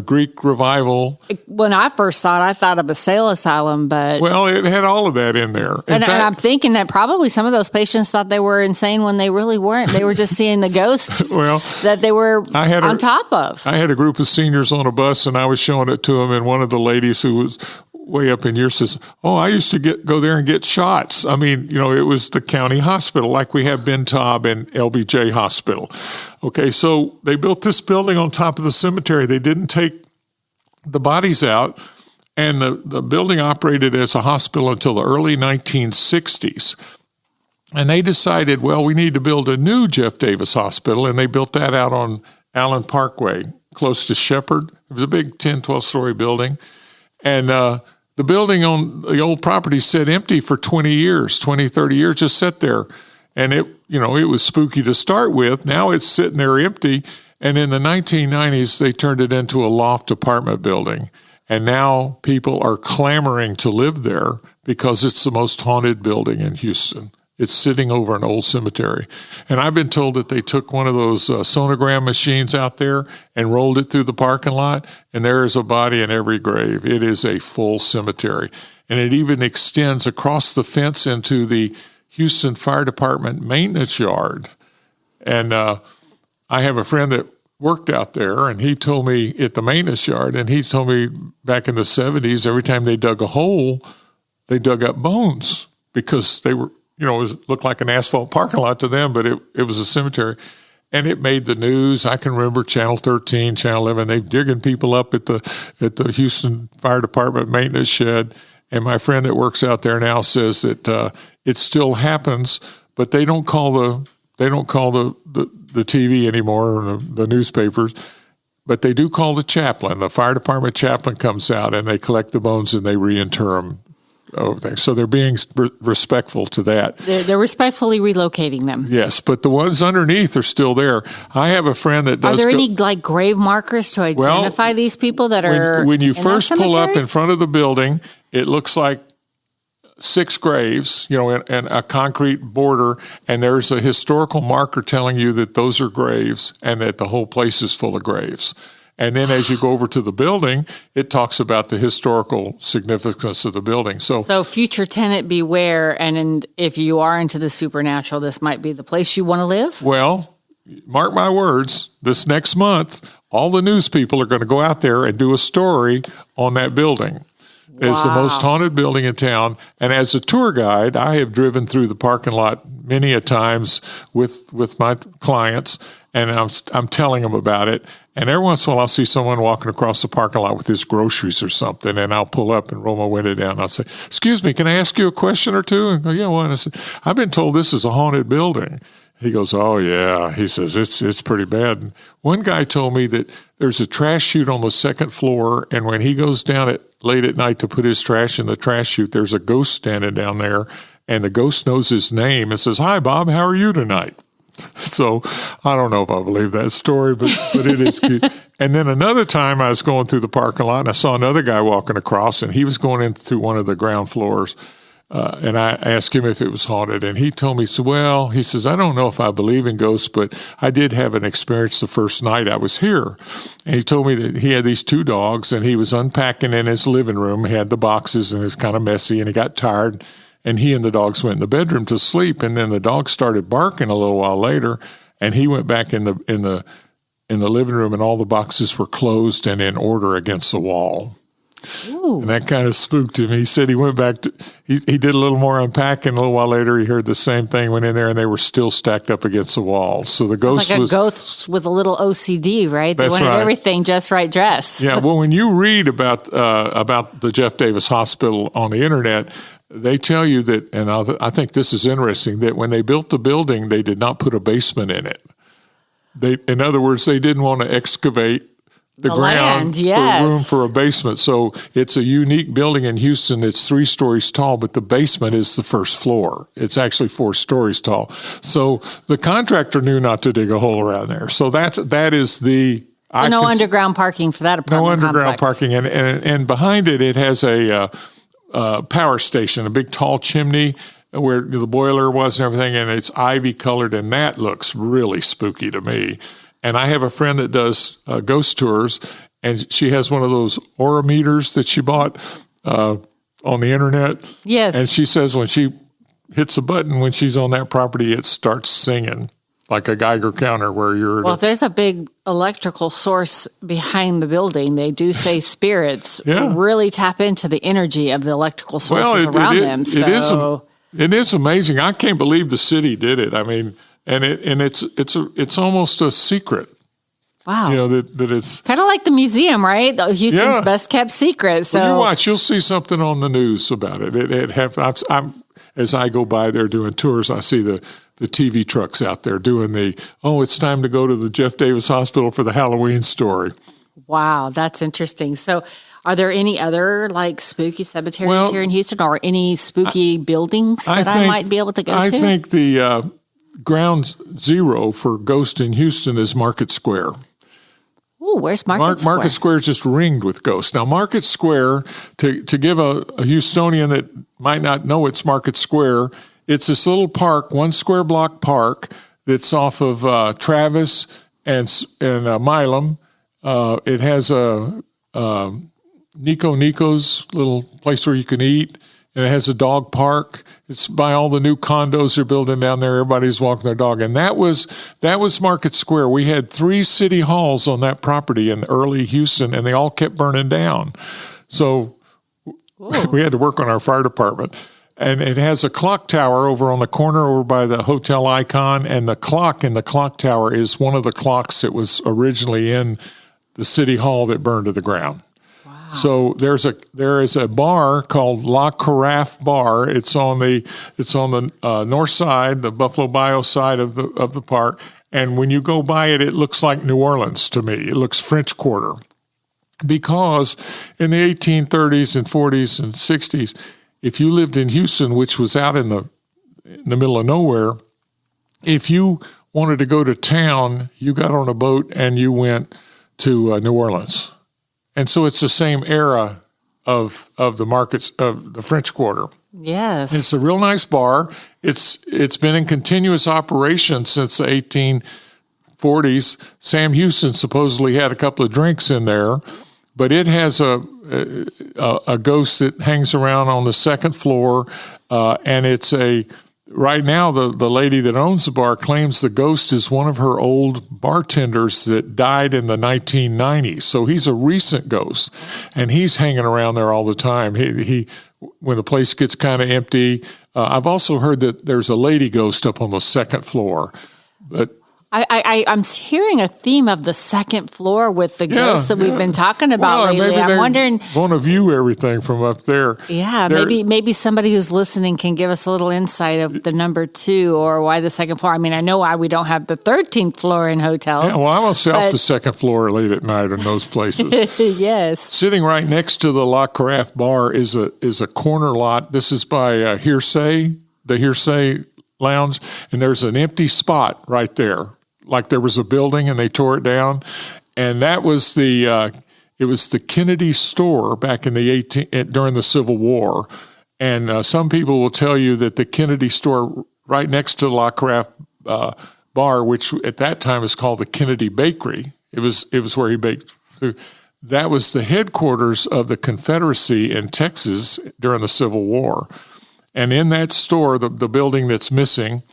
Greek revival. When I first saw it, I thought of a sale asylum, but it had all of that in there. And I'm thinking that probably some of those patients thought they were insane when they really weren't. They were just seeing the ghosts that they were on top of. I had a group of seniors on a bus, and I was showing it to them, and one of the ladies who was way up in years says, "Oh, I used to go there and get shots." I mean, it was the county hospital, like we have Ben Taub and LBJ Hospital. Okay, so they built this building on top of the cemetery. They didn't take the bodies out, and the building operated as a hospital until the early 1960s. And they decided, well, we need to build a new Jeff Davis Hospital, and they built that out on Allen Parkway, close to Shepherd. It was a big 10, 12-story building. And the building on the old property sat empty for 20 years, 20, 30 years, just sat there. And it was spooky to start with. Now it's sitting there empty. And in the 1990s, they turned it into a loft apartment building. And now people are clamoring to live there because it's the most haunted building in Houston. It's sitting over an old cemetery. And I've been told that they took one of those sonogram machines out there and rolled it through the parking lot, and there is a body in every grave. It is a full cemetery. And it even extends across the fence into the Houston Fire Department maintenance yard. And I have a friend that worked out there, and he told me at the maintenance yard, and he told me back in the 70s, every time they dug a hole, they dug up bones because they were, it looked like an asphalt parking lot to them, but it was a cemetery. And it made the news. I can remember Channel 13, Channel 11, they digging people up at the Houston Fire Department maintenance shed. And my friend that works out there now says that it still happens, but they don't call the TV anymore, or the newspapers, but they do call the chaplain. The fire department chaplain comes out, and they collect the bones and they reinter them. So they're being respectful to that. They're respectfully relocating them. Yes, but the ones underneath are still there. I have a friend that does. Are there any grave markers to identify these people that are? When you first pull up in front of the building, it looks like 6 graves, and a concrete border, and there's a historical marker telling you that those are graves and that the whole place is full of graves. And then as you go over to the building, it talks about the historical significance of the building. So future tenant beware, and if you are into the supernatural, this might be the place you want to live? Well, mark my words, this next month, all the news people are going to go out there and do a story on that building. Wow. It's the most haunted building in town. And as a tour guide, I have driven through the parking lot many a times with my clients, and I'm telling them about it. And every once in a while, I'll see someone walking across the parking lot with his groceries or something, and I'll pull up and roll my window down. And I'll say, "Excuse me, can I ask you a question or two?" And go, "Yeah, what?" I said, "I've been told this is a haunted building." He goes, "Oh, yeah." He says, it's pretty bad. And one guy told me that there's a trash chute on the second floor, and when he goes down late at night to put his trash in the trash chute, there's a ghost standing down there, and the ghost knows his name and says, "Hi, Bob, how are you tonight?" So I don't know if I believe that story, but it is cute. And then another time I was going through the parking lot, and I saw another guy walking across, and he was going into one of the ground floors. And I asked him if it was haunted, and he told me, he says, "I don't know if I believe in ghosts, but I did have an experience the first night I was here." And he told me that he had these 2 dogs, and he was unpacking in his living room. He had the boxes, and it was kind of messy, and he got tired, and he and the dogs went in the bedroom to sleep. And then the dogs started barking a little while later, and he went back in the living room, and all the boxes were closed and in order against the wall. Ooh. And that kind of spooked him. He said he went back he did a little more unpacking. A little while later, he heard the same thing, went in there, and they were still stacked up against the wall. So the ghost was... like a ghost with a little OCD, right? They that's wanted right. everything just right dressed. Yeah, well, when you read about the Jeff Davis Hospital on the internet, they tell you that, and I think this is interesting, that when they built the building, they did not put a basement in it. In other words, they didn't want to excavate the ground for room for a basement. So it's a unique building in Houston. It's 3 stories tall, but the basement is the first floor. It's actually 4 stories tall. So the contractor knew not to dig a hole around there. So that is the... So no underground parking for that apartment underground complex. parking. And behind it has a power station, a big tall chimney where the boiler was and everything, and it's ivy colored, and that looks really spooky to me. And I have a friend that does ghost tours, and she has one of those aura meters that she bought on the internet. Yes. And she says when she hits a button, when she's on that property, it starts singing like a Geiger counter where you're... Well, if there's a big electrical source behind the building, they do say spirits really tap into the energy of the electrical sources around them. So it is amazing. I can't believe the city did it. I mean... And it's almost a secret. Wow. You know, that it's kind of like the museum, right? Houston's best kept secret. So when you watch, you'll see something on the news about it. As I go by there doing tours, I see the TV trucks out there doing it's time to go to the Jeff Davis Hospital for the Halloween story. Wow, that's interesting. So are there any other like spooky cemeteries here in Houston, or any spooky buildings that I might be able to go to? I think the ground zero for ghosts in Houston is Market Square. Ooh, where's Market Square? Market Square is just ringed with ghosts. Now, Market Square, to give a Houstonian that might not know it's Market Square, it's this little park, 1 square block park that's off of Travis and Milam. It has a Nico's little place where you can eat. And it has a dog park. It's by all the new condos they're building down there. Everybody's walking their dog. And that was Market Square. We had 3 city halls on that property in early Houston, and they all kept burning down. So we had to work on our fire department. And it has a clock tower over on the corner over by the Hotel Icon. And the clock in the clock tower is one of the clocks that was originally in the city hall that burned to the ground. So there is a bar called La Carafe Bar. It's on the north side, the Buffalo Bayou side of the park. And when you go by it, it looks like New Orleans to me. It looks French Quarter, because in the 1830s and 40s and 60s, if you lived in Houston, which was out in the middle of nowhere, if you wanted to go to town, you got on a boat and you went to New Orleans. And so it's the same era of the markets of the French Quarter. Yes. It's a real nice bar. It's been in continuous operation since the 1840s. Sam Houston supposedly had a couple of drinks in there, but it has a ghost that hangs around on the second floor, and it's right now, the lady that owns the bar claims the ghost is one of her old bartenders that died in the 1990s. So he's a recent ghost, and he's hanging around there all the time. He when the place gets kind of empty. I've also heard that there's a lady ghost up on the second floor. But I'm hearing a theme of the second floor with the ghosts that we've been talking about lately. Maybe I'm wondering, want to view everything from up there. Yeah, maybe somebody who's listening can give us a little insight of the number 2 or why the second floor. I mean, I know why we don't have the 13th floor in hotels. Yeah, well, I will stay off the second floor late at night in those places. Yes. Sitting right next to the La Carafe bar is a corner lot. This is by the Hearsay Lounge, and there's an empty spot right there. Like there was a building and they tore it down, and that was it was the Kennedy store back in during the Civil War, and some people will tell you that the Kennedy store right next to La Carafe bar, which at that time was called the Kennedy Bakery, it was where he baked. That was the headquarters of the Confederacy in Texas during the Civil War, and in that store, the building that's missing.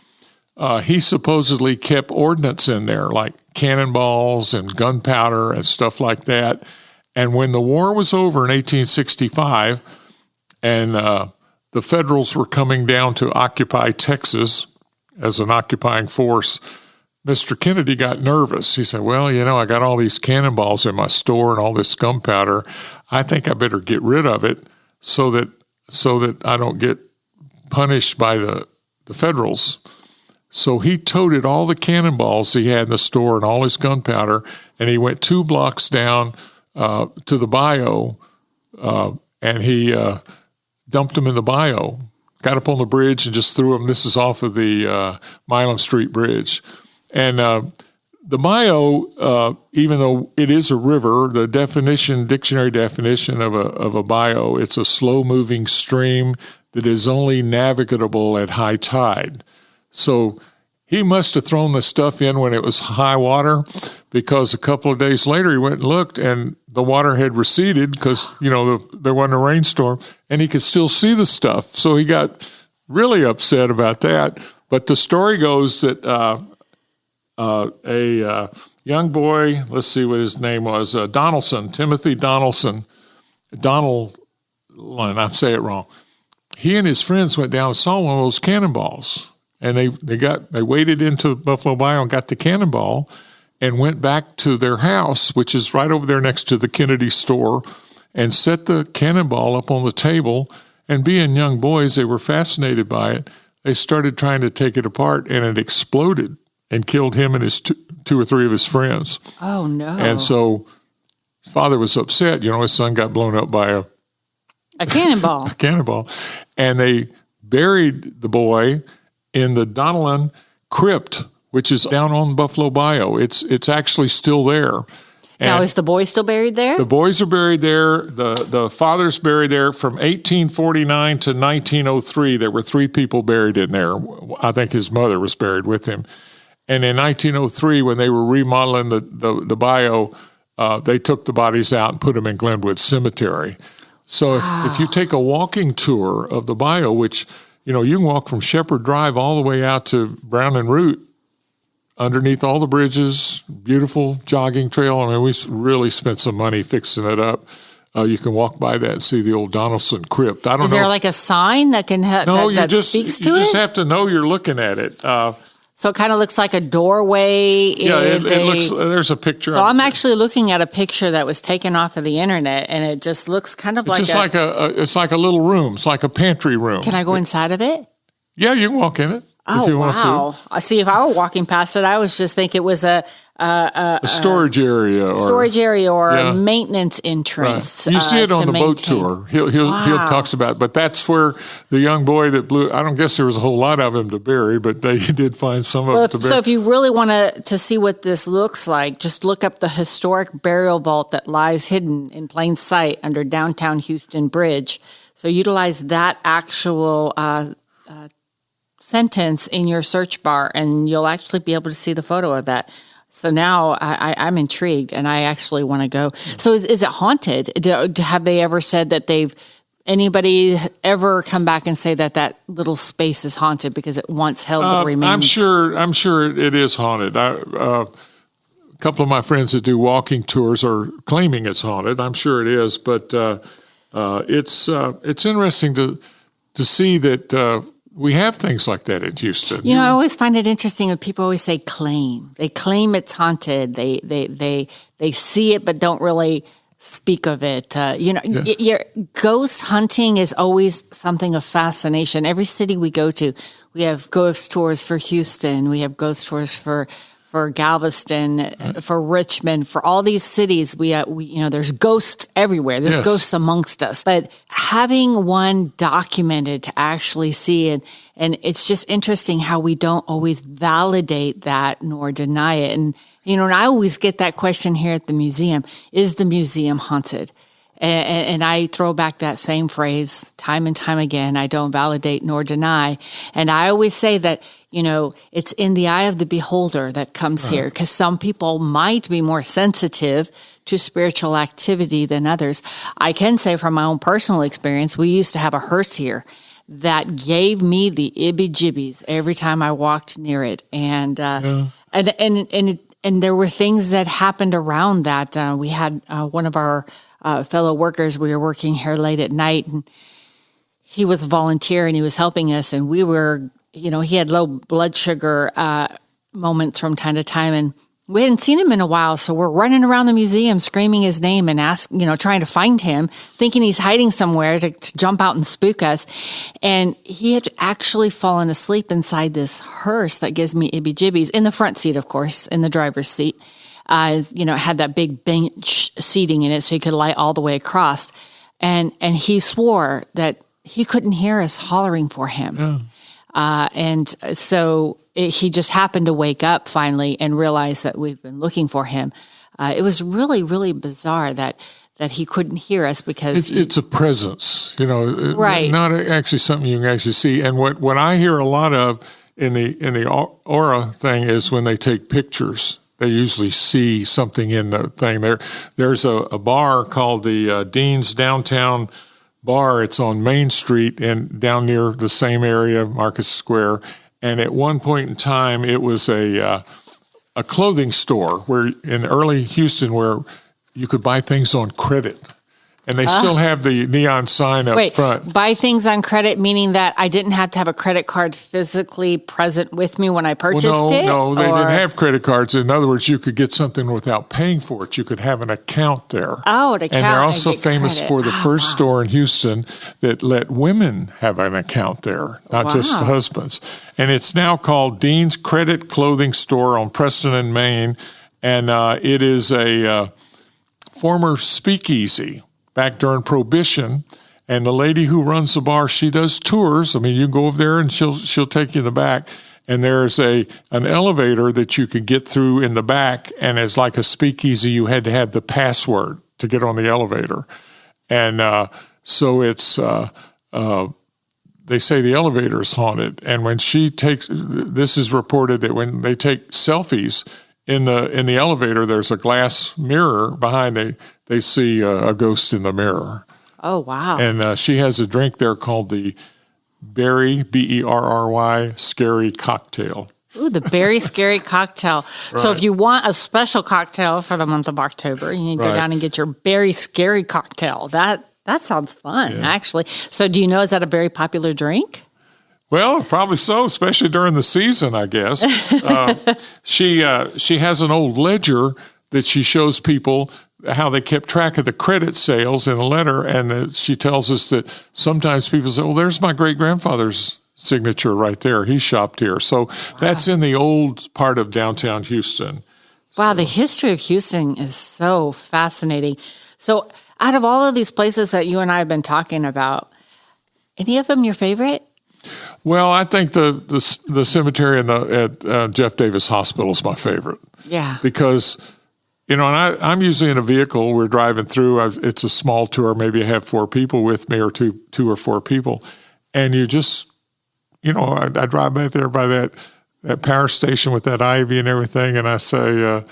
He supposedly kept ordnance in there, like cannonballs and gunpowder and stuff like that. And when the war was over in 1865 and the Federals were coming down to occupy Texas as an occupying force, Mr. Kennedy got nervous. He said, well, I got all these cannonballs in my store and all this gunpowder. I think I better get rid of it so that I don't get punished by the Federals. So he toted all the cannonballs he had in the store and all his gunpowder, and he went 2 blocks down to the bayou, and he dumped them in the bayou, got up on the bridge and just threw them. This is off of the Milam Street Bridge. And the bayou, even though it is a river, the dictionary definition of a bayou, it's a slow-moving stream that is only navigable at high tide. So he must have thrown the stuff in when it was high water, because a couple of days later he went and looked and the water had receded because, there wasn't a rainstorm, and he could still see the stuff. So he got really upset about that. But the story goes that a young boy, let's see what his name was, Timothy Donnellan, I say it wrong. He and his friends went down and saw one of those cannonballs. And they waded into Buffalo Bayou and got the cannonball and went back to their house, which is right over there next to the Kennedy store, and set the cannonball up on the table. And being young boys, they were fascinated by it. They started trying to take it apart, and it exploded and killed him and his 2 or 3 of his friends. Oh, no. And so his father was upset. His son got blown up by a cannonball. a cannonball. And they buried the boy in the Donnellan Crypt, which is down on Buffalo Bayou. It's actually still there. And now, is the boy still buried there? The boys are buried there. The father's buried there from 1849 to 1903. There were 3 people buried in there. I think his mother was buried with him. And in 1903, when they were remodeling the bayou, they took the bodies out and put them in Glenwood Cemetery. So if you take a walking tour of the bayou, which you can walk from Shepherd Drive all the way out to Brown and Root, underneath all the bridges, beautiful jogging trail. I mean, we really spent some money fixing it up. You can walk by that and see the old Donnellan Crypt. I don't know. Is there like a sign that can speaks to it? You just have to know you're looking at it. So it kind of looks like a doorway. Yeah, it looks. There's a picture. So I'm actually looking at a picture that was taken off of the internet, and it just looks kind of it's like it's like a little room. It's like a pantry room. Can I go inside of it? Yeah, you can walk in it. Oh, if you wow. Want to. See, if I were walking past it, I was just thinking it was a storage area. Or a maintenance entrance. Right. You see it on the boat tour. He'll talks about it. But that's where the young boy that blew, I don't guess there was a whole lot of him to bury, but they did find some of it to bury. So if you really want to see what this looks like, just look up the historic burial vault that lies hidden in plain sight under downtown Houston Bridge. So utilize that actual sentence in your search bar, and you'll actually be able to see the photo of that. So now I'm intrigued, and I actually want to go. So is it haunted? Have they ever said that anybody ever come back and say that little space is haunted because it once held the remains? I'm sure it is haunted. A couple of my friends that do walking tours are claiming it's haunted. I'm sure it is, but it's interesting to see that we have things like that in Houston. I always find it interesting when people always say claim. They claim it's haunted. They see it, but don't really speak of it. Your ghost hunting is always something of fascination. Every city we go to, we have ghost tours for Houston. We have ghost tours for Galveston, for Richmond, for all these cities. We there's ghosts everywhere. There's ghosts amongst us. But having one documented to actually see it, and it's just interesting how we don't always validate that nor deny it. And and I always get that question here at the museum: is the museum haunted? And I throw back that same phrase time and time again. I don't validate nor deny. And I always say that, it's in the eye of the beholder that comes here, because some people might be more sensitive to spiritual activity than others. I can say from my own personal experience, we used to have a hearse here that gave me the ibby-jibbies every time I walked near it. And there were things that happened around that. We had one of our fellow workers, we were working here late at night, and he was a volunteer and he was helping us, and we were, he had low blood sugar moments from time to time, and we hadn't seen him in a while, so we're running around the museum screaming his name and trying to find him, thinking he's hiding somewhere to jump out and spook us. And he had actually fallen asleep inside this hearse that gives me ibby-jibbies, in the front seat, of course, in the driver's seat. It had that big bench seating in it, so he could lie all the way across. And he swore that he couldn't hear us hollering for him. So he just happened to wake up finally and realize that we'd been looking for him. It was really, really bizarre that he couldn't hear us because it's a presence, right? Not actually something you can actually see. And what I hear a lot of in the aura thing is when they take pictures. They usually see something in the thing. There's a bar called the Dean's Downtown Bar. It's on Main Street and down near the same area, Marcus Square. And at one point in time, it was a clothing store where in early Houston where you could buy things on credit. And they still have the neon sign up front. Buy things on credit, meaning that I didn't have to have a credit card physically present with me when I purchased it? No, they didn't have credit cards. In other words, you could get something without paying for it. You could have an account there. Oh, an account. And they're also famous for the first store in Houston that let women have an account there, not just husbands. And it's now called Dean's Credit Clothing Store on Preston and Main. And it is a former speakeasy back during Prohibition, and the lady who runs the bar, she does tours. I mean, you go over there and she'll take you in the back, and there's an elevator that you could get through in the back, and it's like a speakeasy. You had to have the password to get on the elevator, and so it's they say the elevator is haunted. And when this is reported that when they take selfies in the elevator, there's a glass mirror behind. They see a ghost in the mirror. Oh, wow. And she has a drink there called the Berry, Berry, Scary Cocktail. Ooh, the Berry Scary Cocktail. Right. So if you want a special cocktail for the month of October, you can go down and get your Berry Scary Cocktail. That sounds fun, actually. So do you know, is that a very popular drink? Well, probably so, especially during the season, I guess. She has an old ledger that she shows people how they kept track of the credit sales in a letter, and she tells us that sometimes people say, well, there's my great-grandfather's signature right there. He shopped here. So that's in the old part of downtown Houston. Wow, the history of Houston is so fascinating. So out of all of these places that you and I have been talking about, any of them your favorite? Well, I think the cemetery at Jeff Davis Hospital is my favorite. Yeah. Because, and I'm usually in a vehicle. We're driving through. It's a small tour. Maybe I have 4 people with me or two or 4 people. And you just, I drive back there by that power station with that ivy and everything. And I say, the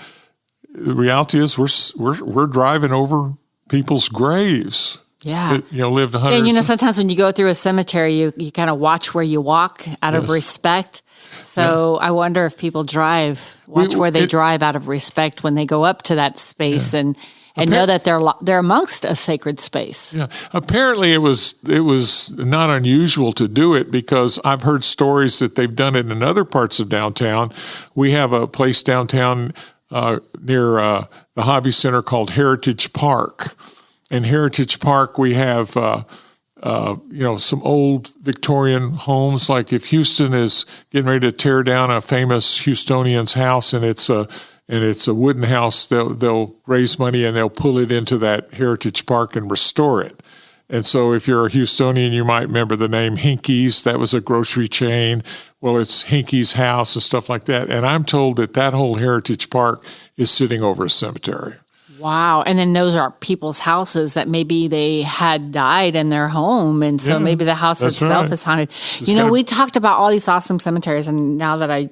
reality is we're driving over people's graves. Yeah. That, lived 100. And, sometimes when you go through a cemetery, you kind of watch where you walk out of respect. So I wonder if people watch where they drive out of respect when they go up to that space and and know that they're amongst a sacred space. Yeah, apparently it was not unusual to do it, because I've heard stories that they've done it in other parts of downtown. We have a place downtown near the Hobby Center called Heritage Park. In Heritage Park, we have some old Victorian homes. Like if Houston is getting ready to tear down a famous Houstonian's house, and it's a wooden house, they'll raise money and they'll pull it into that Heritage Park and restore it. And so if you're a Houstonian, you might remember the name Hinky's. That was a grocery chain. Well, it's Hinky's house and stuff like that. And I'm told that whole Heritage Park is sitting over a cemetery. Wow. And then those are people's houses that maybe they had died in their home. And so maybe the house itself is haunted. We talked about all these awesome cemeteries. And now that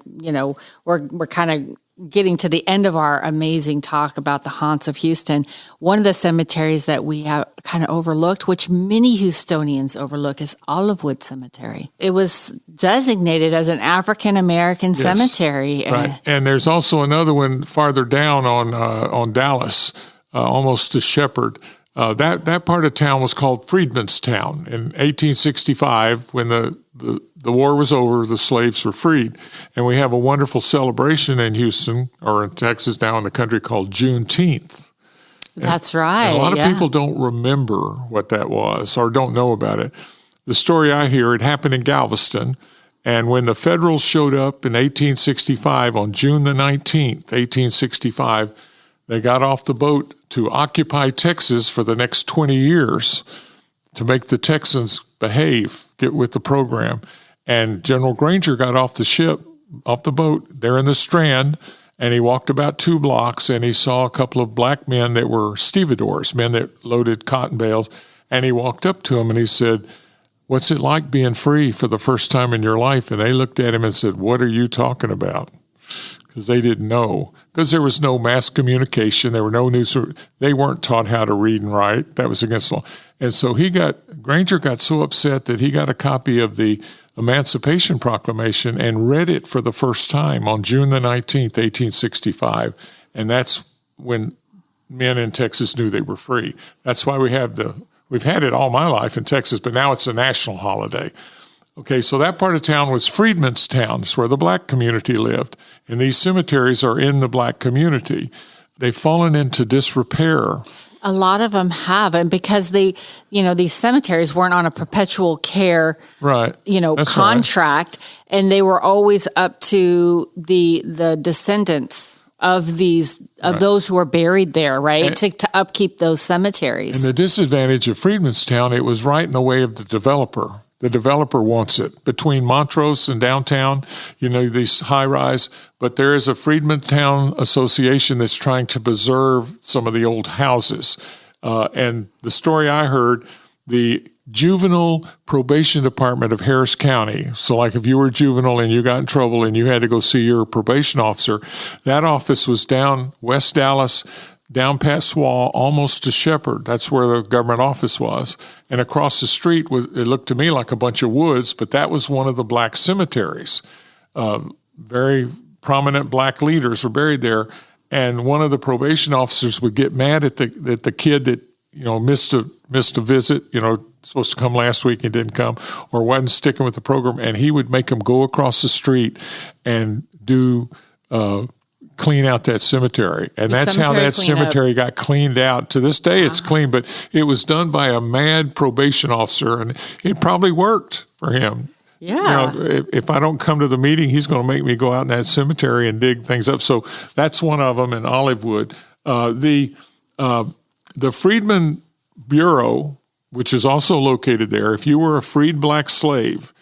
we're kind of getting to the end of our amazing talk about the haunts of Houston, one of the cemeteries that we have kind of overlooked, which many Houstonians overlook, is Olivewood Cemetery. It was designated as an African-American cemetery. Right. And there's also another one farther down on Dallas, almost to Shepherd. That part of town was called Freedmanstown. In 1865, when the war was over, the slaves were freed. And we have a wonderful celebration in Houston, or in Texas now in the country, called Juneteenth. That's right. And a lot of people don't remember what that was or don't know about it. The story I hear, it happened in Galveston. And when the Federals showed up in 1865, on June the 19th, 1865, they got off the boat to occupy Texas for the next 20 years to make the Texans behave, get with the program. And General Granger got off the boat there in the Strand, and he walked about 2 blocks, and he saw a couple of black men that were stevedores, men that loaded cotton bales. And he walked up to them and he said, "What's it like being free for the first time in your life?" And they looked at him and said, "What are you talking about?" Because they didn't know. Because there was no mass communication. There were no news. They weren't taught how to read and write. That was against the law. And so Granger got so upset that he got a copy of the Emancipation Proclamation and read it for the first time on June the 19th, 1865. And that's when men in Texas knew they were free. That's why we've had it all my life in Texas, but now it's a national holiday. Okay, so that part of town was Freedmanstown. It's where the black community lived. And these cemeteries are in the black community. They've fallen into disrepair. A lot of them have, and because these cemeteries weren't on a perpetual care, contract, and they were always up to the descendants of those who were buried there, right, to upkeep those cemeteries. And the disadvantage of Freedmanstown, it was right in the way of the developer. The developer wants it between Montrose and downtown, these high-rise. But there is a Freedmantown Association that's trying to preserve some of the old houses. And the story I heard, the Juvenile Probation Department of Harris County, so like if you were juvenile and you got in trouble and you had to go see your probation officer, that office was down West Dallas, down past Wall, almost to Shepherd. That's where the government office was. And across the street, it looked to me like a bunch of woods, but that was one of the black cemeteries. Very prominent black leaders were buried there. And one of the probation officers would get mad at the kid that missed a visit, supposed to come last week and didn't come, or wasn't sticking with the program, and he would make them go across the street and clean out that cemetery. And that's how that cemetery got cleaned out. To this day, it's clean, but it was done by a mad probation officer, and it probably worked for him. Yeah. If I don't come to the meeting, he's going to make me go out in that cemetery and dig things up. So that's one of them in Olivewood. The Freedmen Bureau, which is also located there, if you were a freed black slave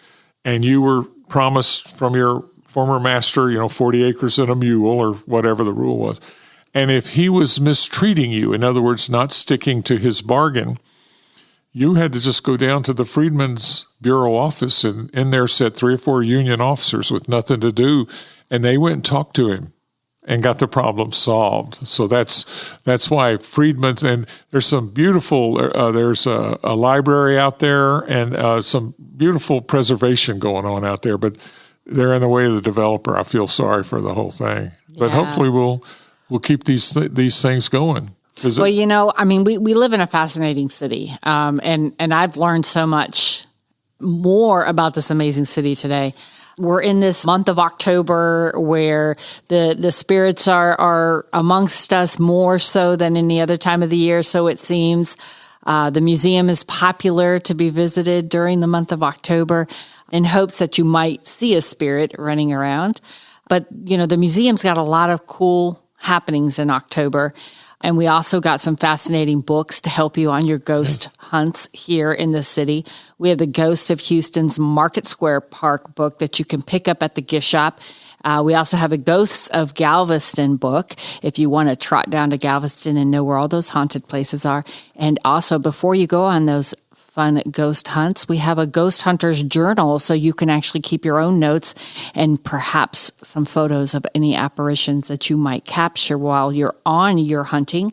and you were promised from your former master, 40 acres and a mule or whatever the rule was, and if he was mistreating you, in other words, not sticking to his bargain, you had to just go down to the Freedmen's Bureau office, and in there sat 3 or 4 union officers with nothing to do, and they went and talked to him and got the problem solved. So that's why Freedmen's, and there's some beautiful, there's a library out there and some beautiful preservation going on out there, but they're in the way of the developer. I feel sorry for the whole thing. But hopefully we'll keep these things going. Well, we live in a fascinating city, and I've learned so much more about this amazing city today. We're in this month of October where the spirits are amongst us more so than any other time of the year, so it seems. The museum is popular to be visited during the month of October in hopes that you might see a spirit running around. But, the museum's got a lot of cool happenings in October. And we also got some fascinating books to help you on your ghost hunts here in the city. We have the Ghost of Houston's Market Square Park book that you can pick up at the gift shop. We also have the Ghosts of Galveston book if you want to trot down to Galveston and know where all those haunted places are. And also, before you go on those fun ghost hunts, we have a ghost hunter's journal so you can actually keep your own notes and perhaps some photos of any apparitions that you might capture while you're on your hunting.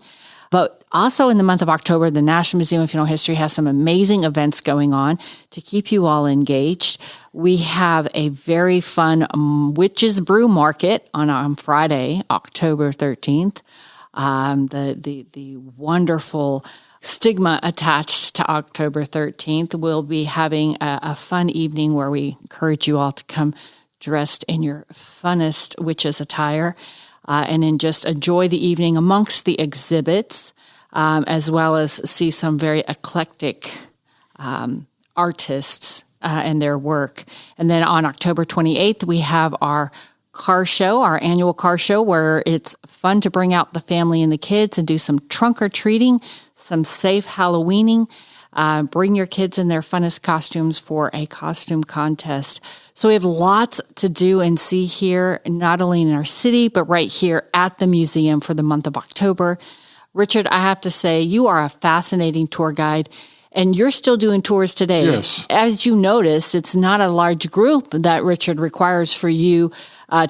But also in the month of October, the National Museum of Funeral History has some amazing events going on to keep you all engaged. We have a very fun Witches Brew Market on Friday, October 13th. The wonderful stigma attached to October 13th. We'll be having a fun evening where we encourage you all to come dressed in your funnest witches attire and then just enjoy the evening amongst the exhibits, as well as see some very eclectic artists and their work. And then on October 28th, we have our car show, our annual car show, where it's fun to bring out the family and the kids and do some trunk or treating, some safe Halloweening. Bring your kids in their funnest costumes for a costume contest. So we have lots to do and see here, not only in our city, but right here at the museum for the month of October. Richard, I have to say, you are a fascinating tour guide. And you're still doing tours today. Yes. As you noticed, it's not a large group that Richard requires for you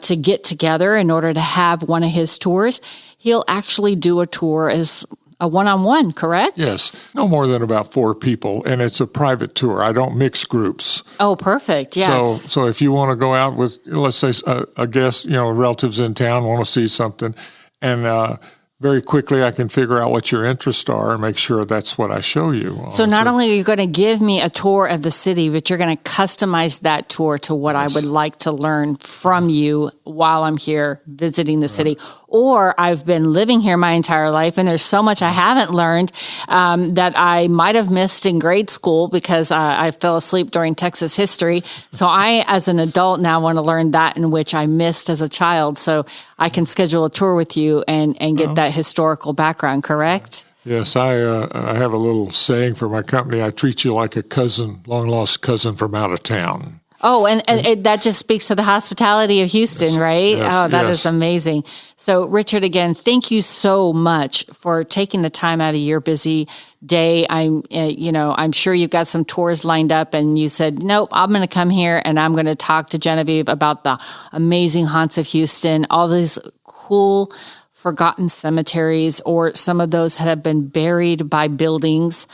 to get together in order to have one of his tours. He'll actually do a tour as a one-on-one, correct? Yes. No more than about 4 people, and it's a private tour. I don't mix groups. Oh, perfect. Yes. So if you want to go out with, let's say, a guest, relatives in town want to see something, and very quickly I can figure out what your interests are and make sure that's what I show you. So not only are you going to give me a tour of the city, but you're going to customize that tour to what I would like to learn from you while I'm here visiting the city. Or I've been living here my entire life and there's so much I haven't learned that I might have missed in grade school because I fell asleep during Texas history. So I, as an adult now, want to learn that in which I missed as a child. So I can schedule a tour with you and get that historical background, correct? Yes, I have a little saying for my company. I treat you like a cousin, long-lost cousin from out of town. Oh, and that just speaks to the hospitality of Houston, right? Yes, that is amazing. So, Richard, again, thank you so much for taking the time out of your busy day. I'm sure you've got some tours lined up, and you said, nope, I'm going to come here and I'm going to talk to Genevieve about the amazing haunts of Houston, all these cool forgotten cemeteries, or some of those that have been buried by buildings,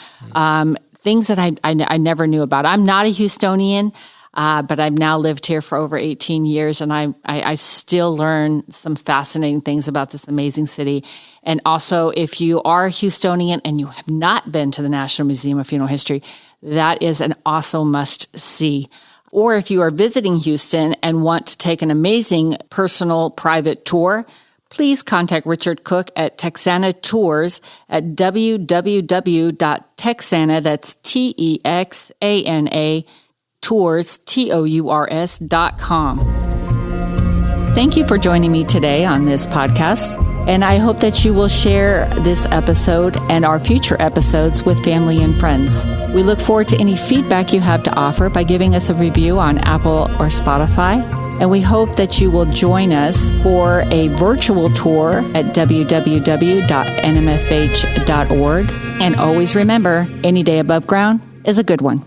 things that I never knew about. I'm not a Houstonian. But I've now lived here for over 18 years, and I still learn some fascinating things about this amazing city. And also, if you are a Houstonian and you have not been to the National Museum of Funeral History, that is an awesome must-see. Or if you are visiting Houston and want to take an amazing personal private tour, please contact Richard Cook at Texana Tours at www.texana, that's TEXANA, Tours, TOURS.com. Thank you for joining me today on this podcast, and I hope that you will share this episode and our future episodes with family and friends. We look forward to any feedback you have to offer by giving us a review on Apple or Spotify, and we hope that you will join us for a virtual tour at www.nmfh.org. And always remember, any day above ground is a good one.